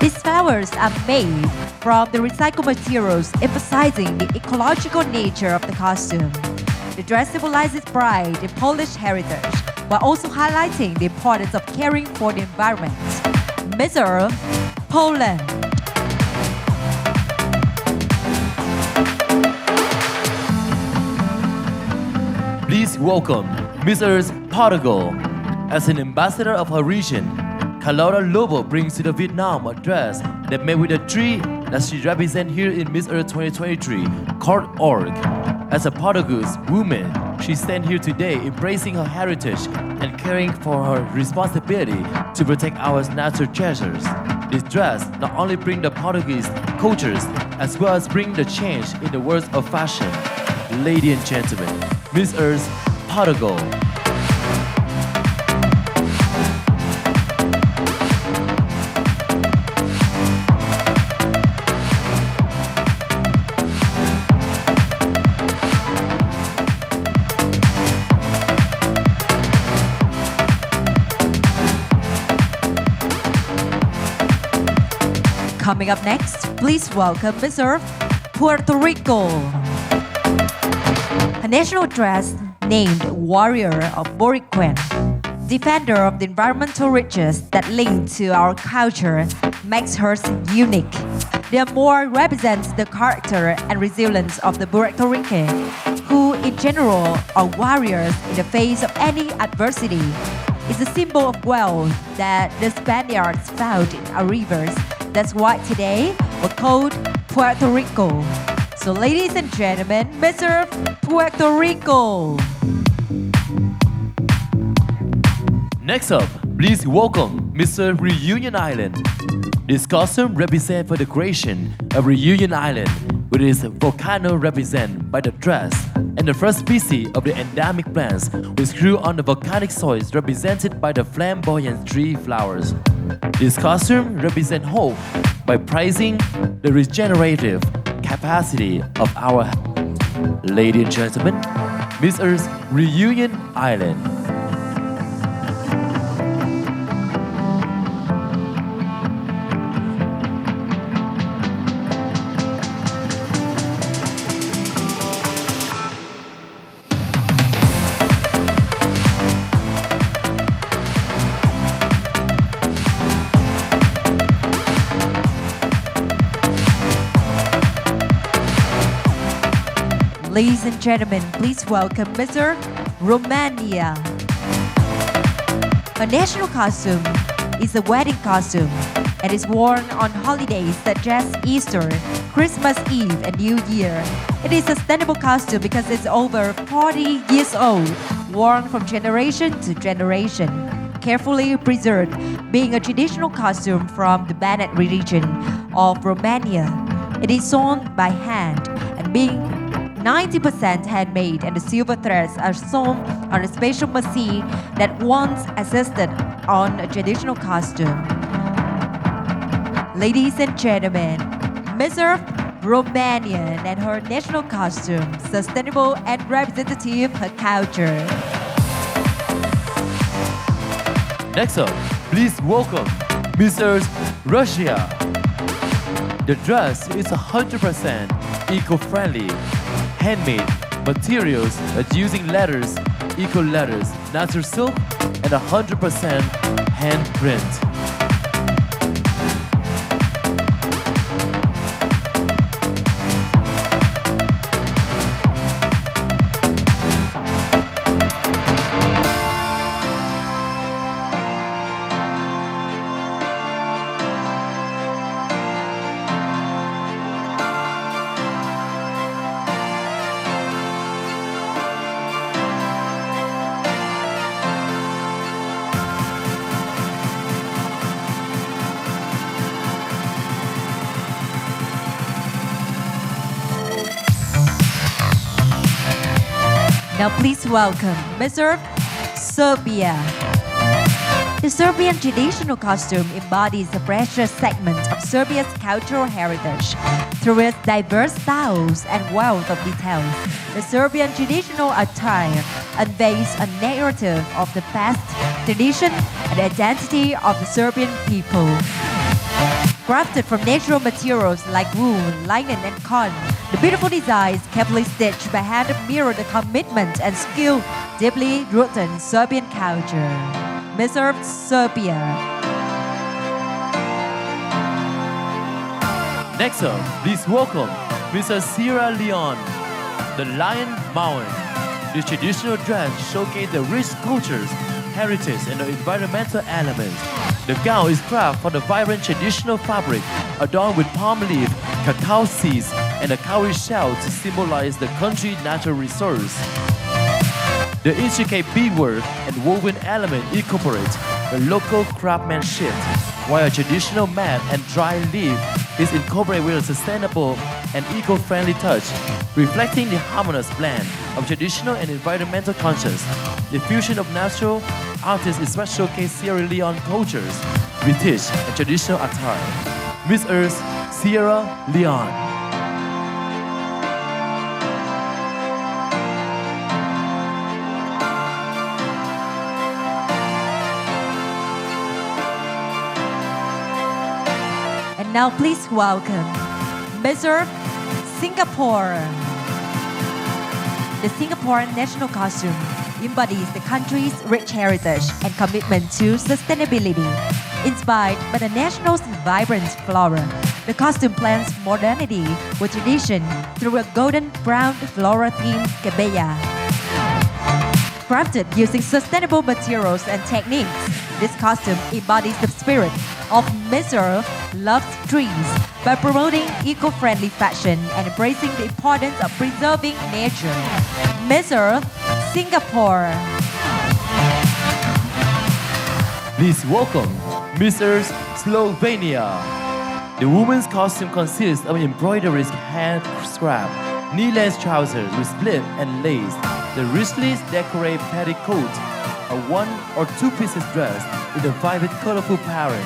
These flowers are made from the recycled materials, emphasizing the ecological nature of the costume. The dress symbolizes pride in Polish heritage, while also highlighting the importance of caring for the environment. Miss Earth, Poland. please welcome Miss Earth Portugal. As an ambassador of her region, Carlota Lobo brings to the Vietnam a dress that made with a tree that she represents here in Miss Earth 2023 called Org. As a Portuguese woman, she stands here today embracing her heritage and caring for her responsibility to protect our natural treasures. This dress not only brings the Portuguese cultures as well as bring the change in the world of fashion. Ladies and gentlemen, Miss Earth Portugal. Coming up next, please welcome Miss Earth, Puerto Rico. Her national dress, named Warrior of Boricuan, defender of the environmental riches that link to our culture, makes her unique. The amor represents the character and resilience of the Puerto Rican, who in general are warriors in the face of any adversity. It's a symbol of wealth that the Spaniards found in our rivers. That's why today we're called Puerto Rico. So ladies and gentlemen, Miss Earth, Puerto Rico. Next up, please welcome Mr. Reunion Island. This costume represents for the creation of Reunion Island, with its volcano represented by the dress, and the first species of the endemic plants which grew on the volcanic soils represented by the flamboyant tree flowers. This costume represents hope by prizing the regenerative capacity of our. Ladies and gentlemen, Miss Earth's Reunion Island. Ladies and gentlemen, please welcome Mr. Romania. Her national costume is a wedding costume and is worn on holidays such as Easter, Christmas Eve, and New Year. It is a sustainable costume because it's over 40 years old, worn from generation to generation, carefully preserved, being a traditional costume from the Banat region of Romania. It is sewn by hand and being 90% handmade, and the silver threads are sewn on a special machine that once existed on a traditional costume. Ladies and gentlemen, Miss Earth Romanian and her national costume, sustainable and representative of her culture. Next up, please welcome Miss Earth Russia. The dress is 100% eco-friendly, handmade materials using leathers, eco leathers, natural silk, and 100% hand print. Now please welcome Miss Earth Serbia. The Serbian traditional costume embodies a precious segment of Serbia's cultural heritage through its diverse styles and wealth of details. The Serbian traditional attire unveils a narrative of the past, tradition, and identity of the Serbian people. Crafted from natural materials like wool, linen, and cotton, the beautiful designs, carefully stitched by hand, mirror the commitment and skill deeply rooted in Serbian culture. Miss Earth Serbia. Next up, please welcome Mr. Sierra Leone, the Lion Mountain. The traditional dress showcase the rich cultures, heritage, and the environmental elements. The gown is crafted from the vibrant traditional fabric, adorned with palm leaf, cacao seeds, and a cowrie shell to symbolize the country's natural resource. The intricate beadwork and woven element incorporate the local craftsmanship, while a traditional mat and dry leaf is incorporated with a sustainable and eco-friendly touch, reflecting the harmonious blend of traditional and environmental conscious. The fusion of natural artists is what showcase Sierra Leone cultures, vintage and traditional attire. Miss Earth, Sierra Leone. And now please welcome Miss Earth, Singapore. The Singaporean national costume embodies the country's rich heritage and commitment to sustainability. Inspired by the national's vibrant flora, the costume blends modernity with tradition through a golden brown floral-themed kebaya. Crafted using sustainable materials and techniques, this costume embodies the spirit of Miss Earth Loves Trees by promoting eco-friendly fashion and embracing the importance of preserving nature. Miss Earth, Singapore. Please welcome Miss Earth, Slovenia. The woman's costume consists of embroidered hand scrap, knee-length trousers with split and lace, the richly decorated petticoat, a one or two pieces dress in a vibrant colorful pattern,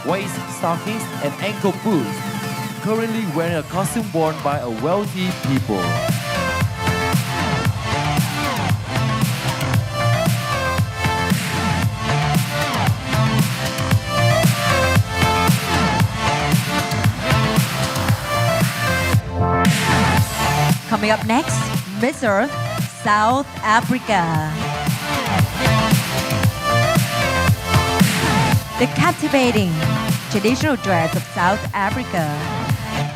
waist stockings and ankle boots, currently wearing a costume worn by a wealthy people. Coming up next, Miss Earth, South Africa. The captivating traditional dress of South Africa.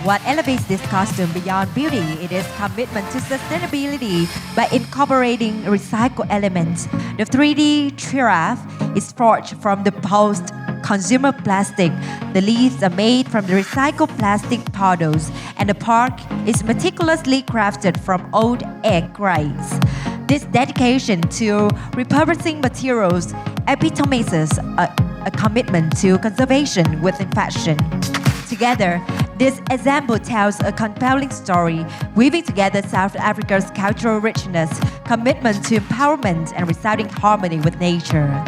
What elevates this costume beyond beauty, it is commitment to sustainability by incorporating recycled elements. The 3D giraffe is forged from the post-consumer plastic. The leaves are made from the recycled plastic bottles, and the park is meticulously crafted from old egg whites. This dedication to repurposing materials epitomizes a commitment to conservation within fashion. Together, this example tells a compelling story, weaving together South Africa's cultural richness, commitment to empowerment, and resounding harmony with nature.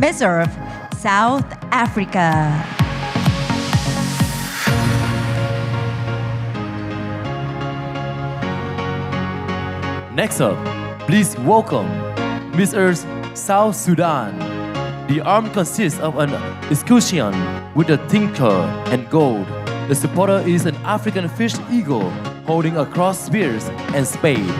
Miss Earth, South Africa. Next up, please welcome Miss Earth, South Sudan. The arm consists of an escutcheon with a tinker and gold. The supporter is an African fish eagle holding a cross spears and spade,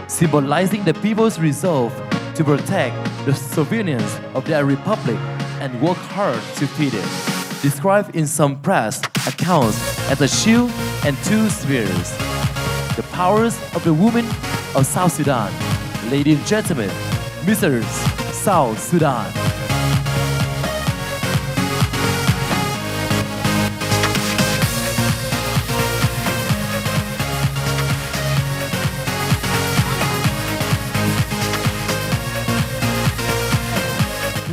symbolizing the people's resolve to protect the sovereignty of their republic and work hard to feed it. Described in some press accounts as a shield and two spears. The powers of the women of South Sudan. Ladies and gentlemen, Miss Earth, South Sudan.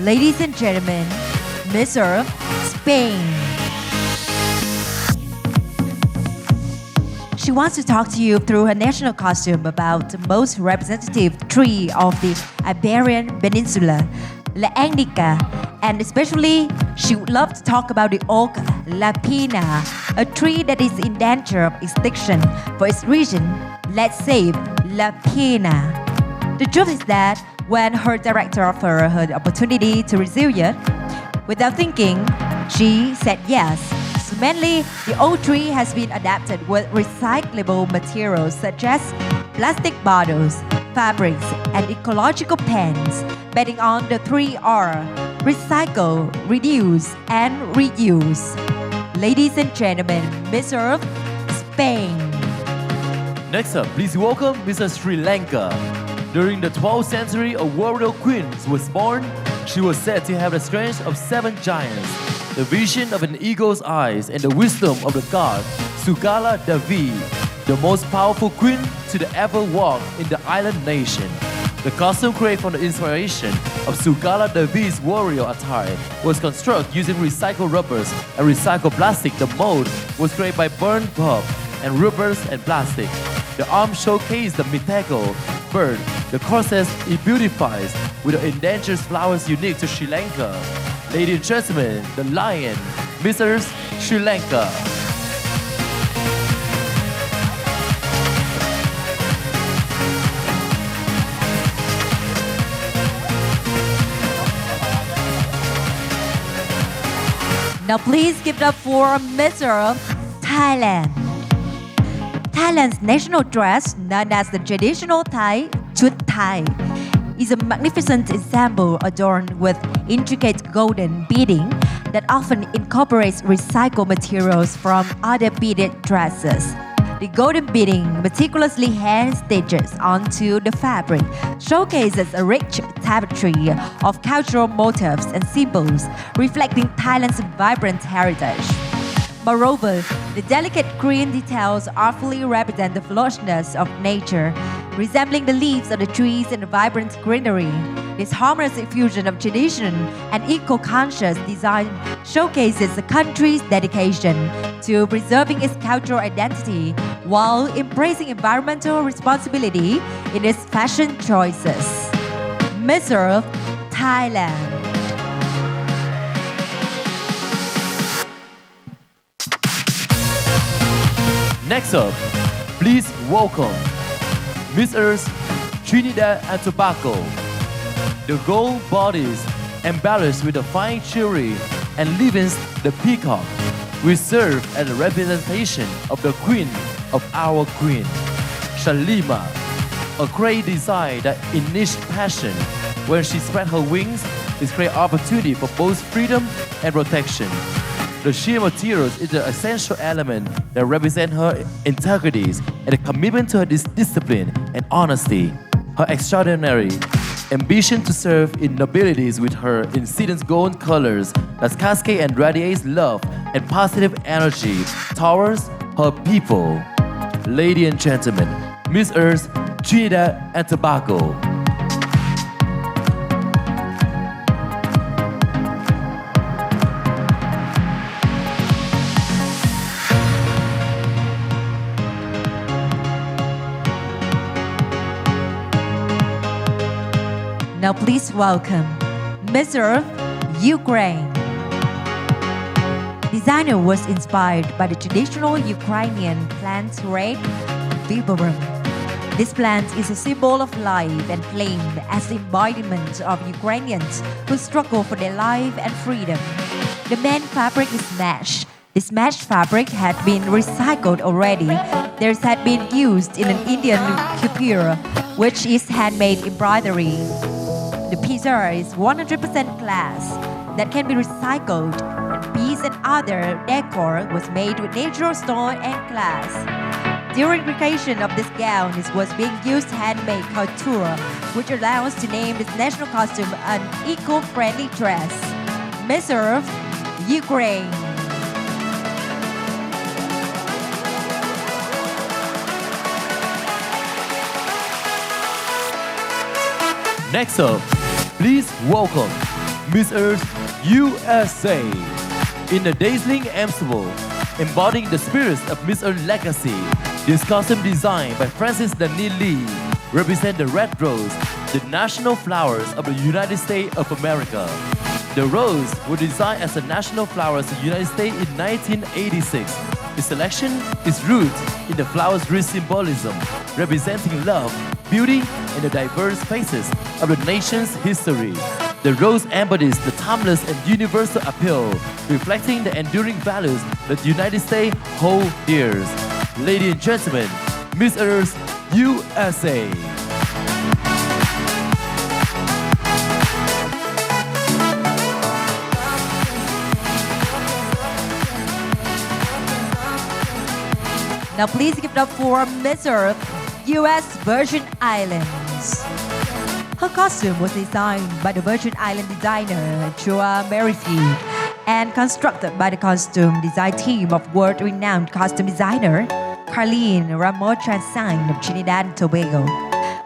Ladies and gentlemen, Miss Earth, Spain. She wants to talk to you through her national costume about the most representative tree of the Iberian Peninsula, La Andica, and especially she would love to talk about the oak La Pina, a tree that is in danger of extinction for its region. Let's save La Pina. The truth is that when her director offered her the opportunity to rescue it, without thinking, she said yes. So mainly, the old tree has been adapted with recyclable materials such as plastic bottles, fabrics, and ecological pens, betting on the 3R: recycle, reduce, and reuse. Ladies and gentlemen, Miss Earth, Spain. Next up, please welcome Mr. Sri Lanka. During the 12th century, a warrior queen was born. She was said to have the strength of 7 giants, the vision of an eagle's eyes, and the wisdom of the god Sugala Devi, the most powerful queen to ever walk in the island nation. The costume created from the inspiration of Sugala Devi's warrior attire was constructed using recycled rubbers and recycled plastic. The mold was created by burnt pulp and rubbers and plastic. The arms showcase the mythical bird. The corset is beautified with the endangered flowers unique to Sri Lanka. Ladies and gentlemen, the lion, Mr. Sri Lanka. Now please give it up for Mr. Thailand. Thailand's national dress, known as the traditional Thai Chut Thai, is a magnificent ensemble adorned with intricate golden beading that often incorporates recycled materials from other beaded dresses. The golden beading meticulously hand stitches onto the fabric showcases a rich tapestry of cultural motifs and symbols reflecting Thailand's vibrant heritage. Moreover, the delicate green details artfully represent the flourishness of nature, resembling the leaves of the trees and the vibrant greenery. This harmonious infusion of tradition and eco-conscious design showcases the country's dedication to preserving its cultural identity while embracing environmental responsibility in its fashion choices. Mr. Thailand. Next up, please welcome Miss Earth, Trinidad and Tobago. The gold bodies embellished with the fine jewelry and leavings the peacock will serve as a representation of the queen of our queen, Shalima, a great design that unleashed passion. When she spread her wings, it creates opportunity for both freedom and protection. The sheer materials is the essential element that represent her integrity and a commitment to her discipline and honesty. Her extraordinary ambition to serve in nobilities with her incident gold colors that cascade and radiates love and positive energy towards her people. Ladies and gentlemen, Miss Earth, Trinidad and Tobago. Now please welcome Miss Earth, Ukraine. Designer was inspired by the traditional Ukrainian plant red viburnum. This plant is a symbol of life and claimed as the embodiment of Ukrainians who struggle for their life and freedom. The main fabric is mesh. This mesh fabric had been recycled already. Theirs had been used in an Indian kupira, which is handmade embroidery. The piece is 100% glass that can be recycled, and piece and other decor was made with natural stone and glass. During creation of this gown, it was being used handmade couture, which allows to name this national costume an eco-friendly dress. Miss Earth, Ukraine. Next up, please welcome Miss Earth, USA. In the dazzling ensemble, embodying the spirits of Miss Earth's legacy, this costume designed by Francis Daniel Lee represents the red rose, the national flowers of the United States of America. The rose was designed as a national flower of the United States in 1986. The selection is rooted in the flower's rich symbolism, representing love, beauty, and the diverse phases of the nation's history. The rose embodies the timeless and universal appeal, reflecting the enduring values that the United States hold dear. Ladies and gentlemen, Miss Earth, USA. Now please give it up for Miss Earth, U.S. Virgin Islands. Her costume was designed by the Virgin Island designer Chua Merity and constructed by the costume design team of world-renowned costume designer Carlene Ramos-Transign of Trinidad and Tobago.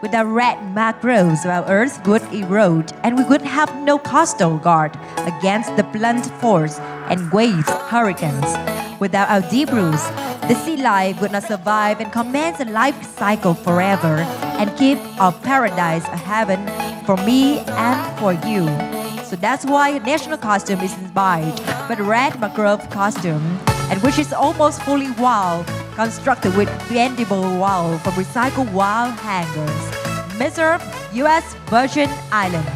Without red macros, our earth would erode and we would have no coastal guard against the blunt force and wave hurricanes. Without our deep roots, the sea life would not survive and commence a life cycle forever and keep our paradise a heaven for me and for you. So that's why a national costume is inspired by the red mangrove costume, and which is almost fully wool, constructed with bendable wool from recycled wool hangers. Miss Earth, U.S. Virgin Islands.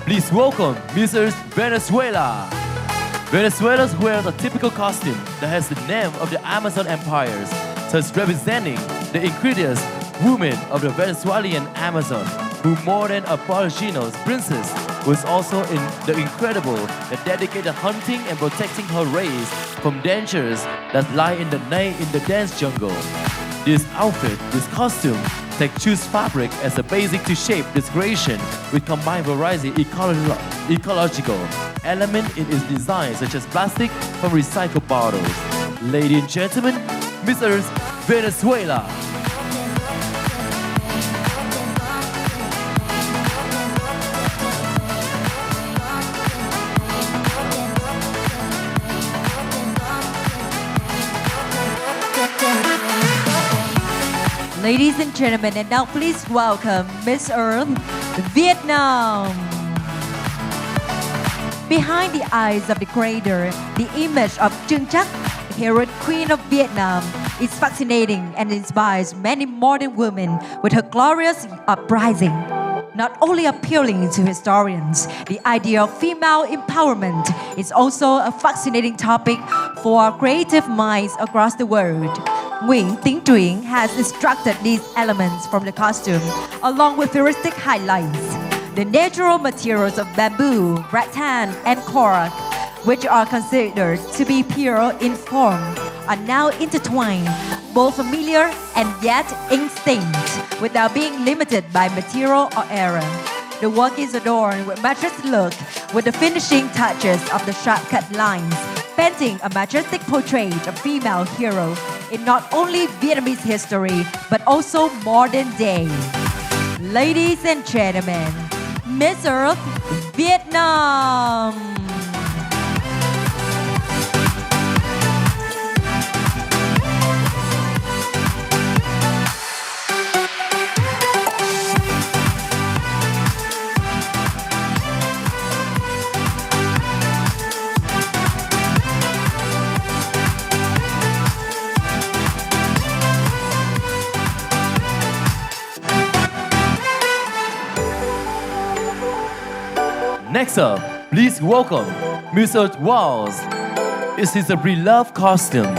Please welcome Mrs. Venezuela. Venezuelans wear a typical costume that has the name of the Amazon empires, thus representing the inglorious women of the Venezuelan Amazon, who more than a Polynesian princess was also in the incredible that dedicated hunting and protecting her race from dangers that lie in the dense jungle. This outfit, this costume, take choose fabric as a basic to shape this creation with combined variety ecological element in its design, such as plastic from recycled bottles. Ladies and gentlemen, Miss Earth, Venezuela. Ladies and gentlemen, and now please welcome Miss Earth, Vietnam. Behind the eyes of the creator, the image of Trưng Trắc, heroic queen of Vietnam, is fascinating and inspires many modern women with her glorious uprising. Not only appealing to historians, the idea of female empowerment is also a fascinating topic for creative minds across the world. Nguyen Tinh Truyện has extracted these elements from the costume, along with heuristic highlights. The natural materials of bamboo, rattan, and cork, which are considered to be pure in form, are now intertwined, both familiar and yet instinct, without being limited by material or era. The work is adorned with majestic look, with the finishing touches of the sharp-cut lines, painting a majestic portrait of female hero in not only Vietnamese history, but also modern day. Ladies and gentlemen, Miss Earth, Vietnam. Next up, please welcome Mr. Walls. It is a beloved costume.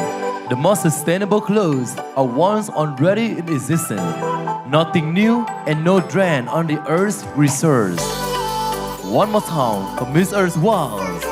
The most sustainable clothes are ones already in existence. Nothing new and no drain on the earth's resource. One more time for Miss Earth Walls.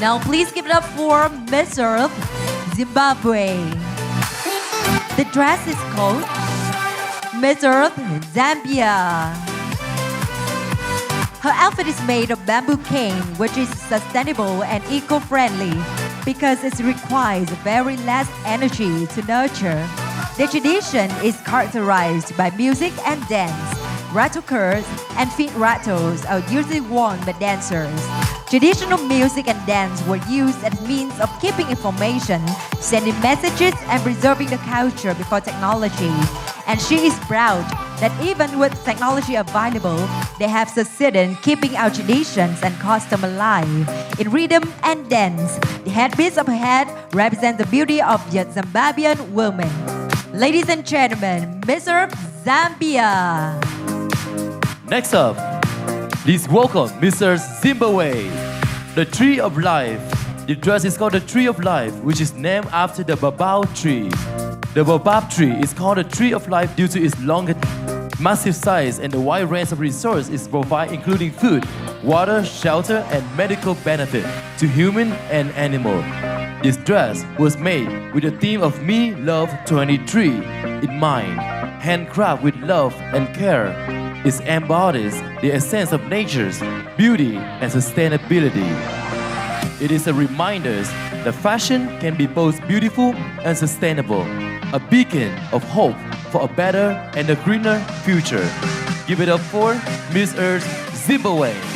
Now please give it up for Miss Earth, Zimbabwe. The dress is called Miss Earth, Zambia. Her outfit is made of bamboo cane, which is sustainable and eco-friendly because it requires very less energy to nurture. The tradition is characterized by music and dance. Rattle curls and feet rattles are usually worn by dancers. Traditional music and dance were used as means of keeping information, sending messages, and preserving the culture before technology. And she is proud that even with technology available, they have succeeded in keeping our traditions and custom alive. In rhythm and dance, the headpiece of her head represents the beauty of the Zimbabwean woman. Ladies and gentlemen, Miss Earth Zambia. Next up, please welcome Mr. Zimbabwe, the Tree of Life. The dress is called the Tree of Life, which is named after the baobab tree. The baobab tree is called the Tree of Life due to its long, massive size and the wide range of resources it provides, including food, water, shelter, and medical benefit to human and animal. This dress was made with the theme of Me Love 23 in mind, handcrafted with love and care. It embodies the essence of nature's beauty and sustainability. It is a reminder that fashion can be both beautiful and sustainable, a beacon of hope for a better and a greener future. Give it up for Miss Earth Zimbabwe.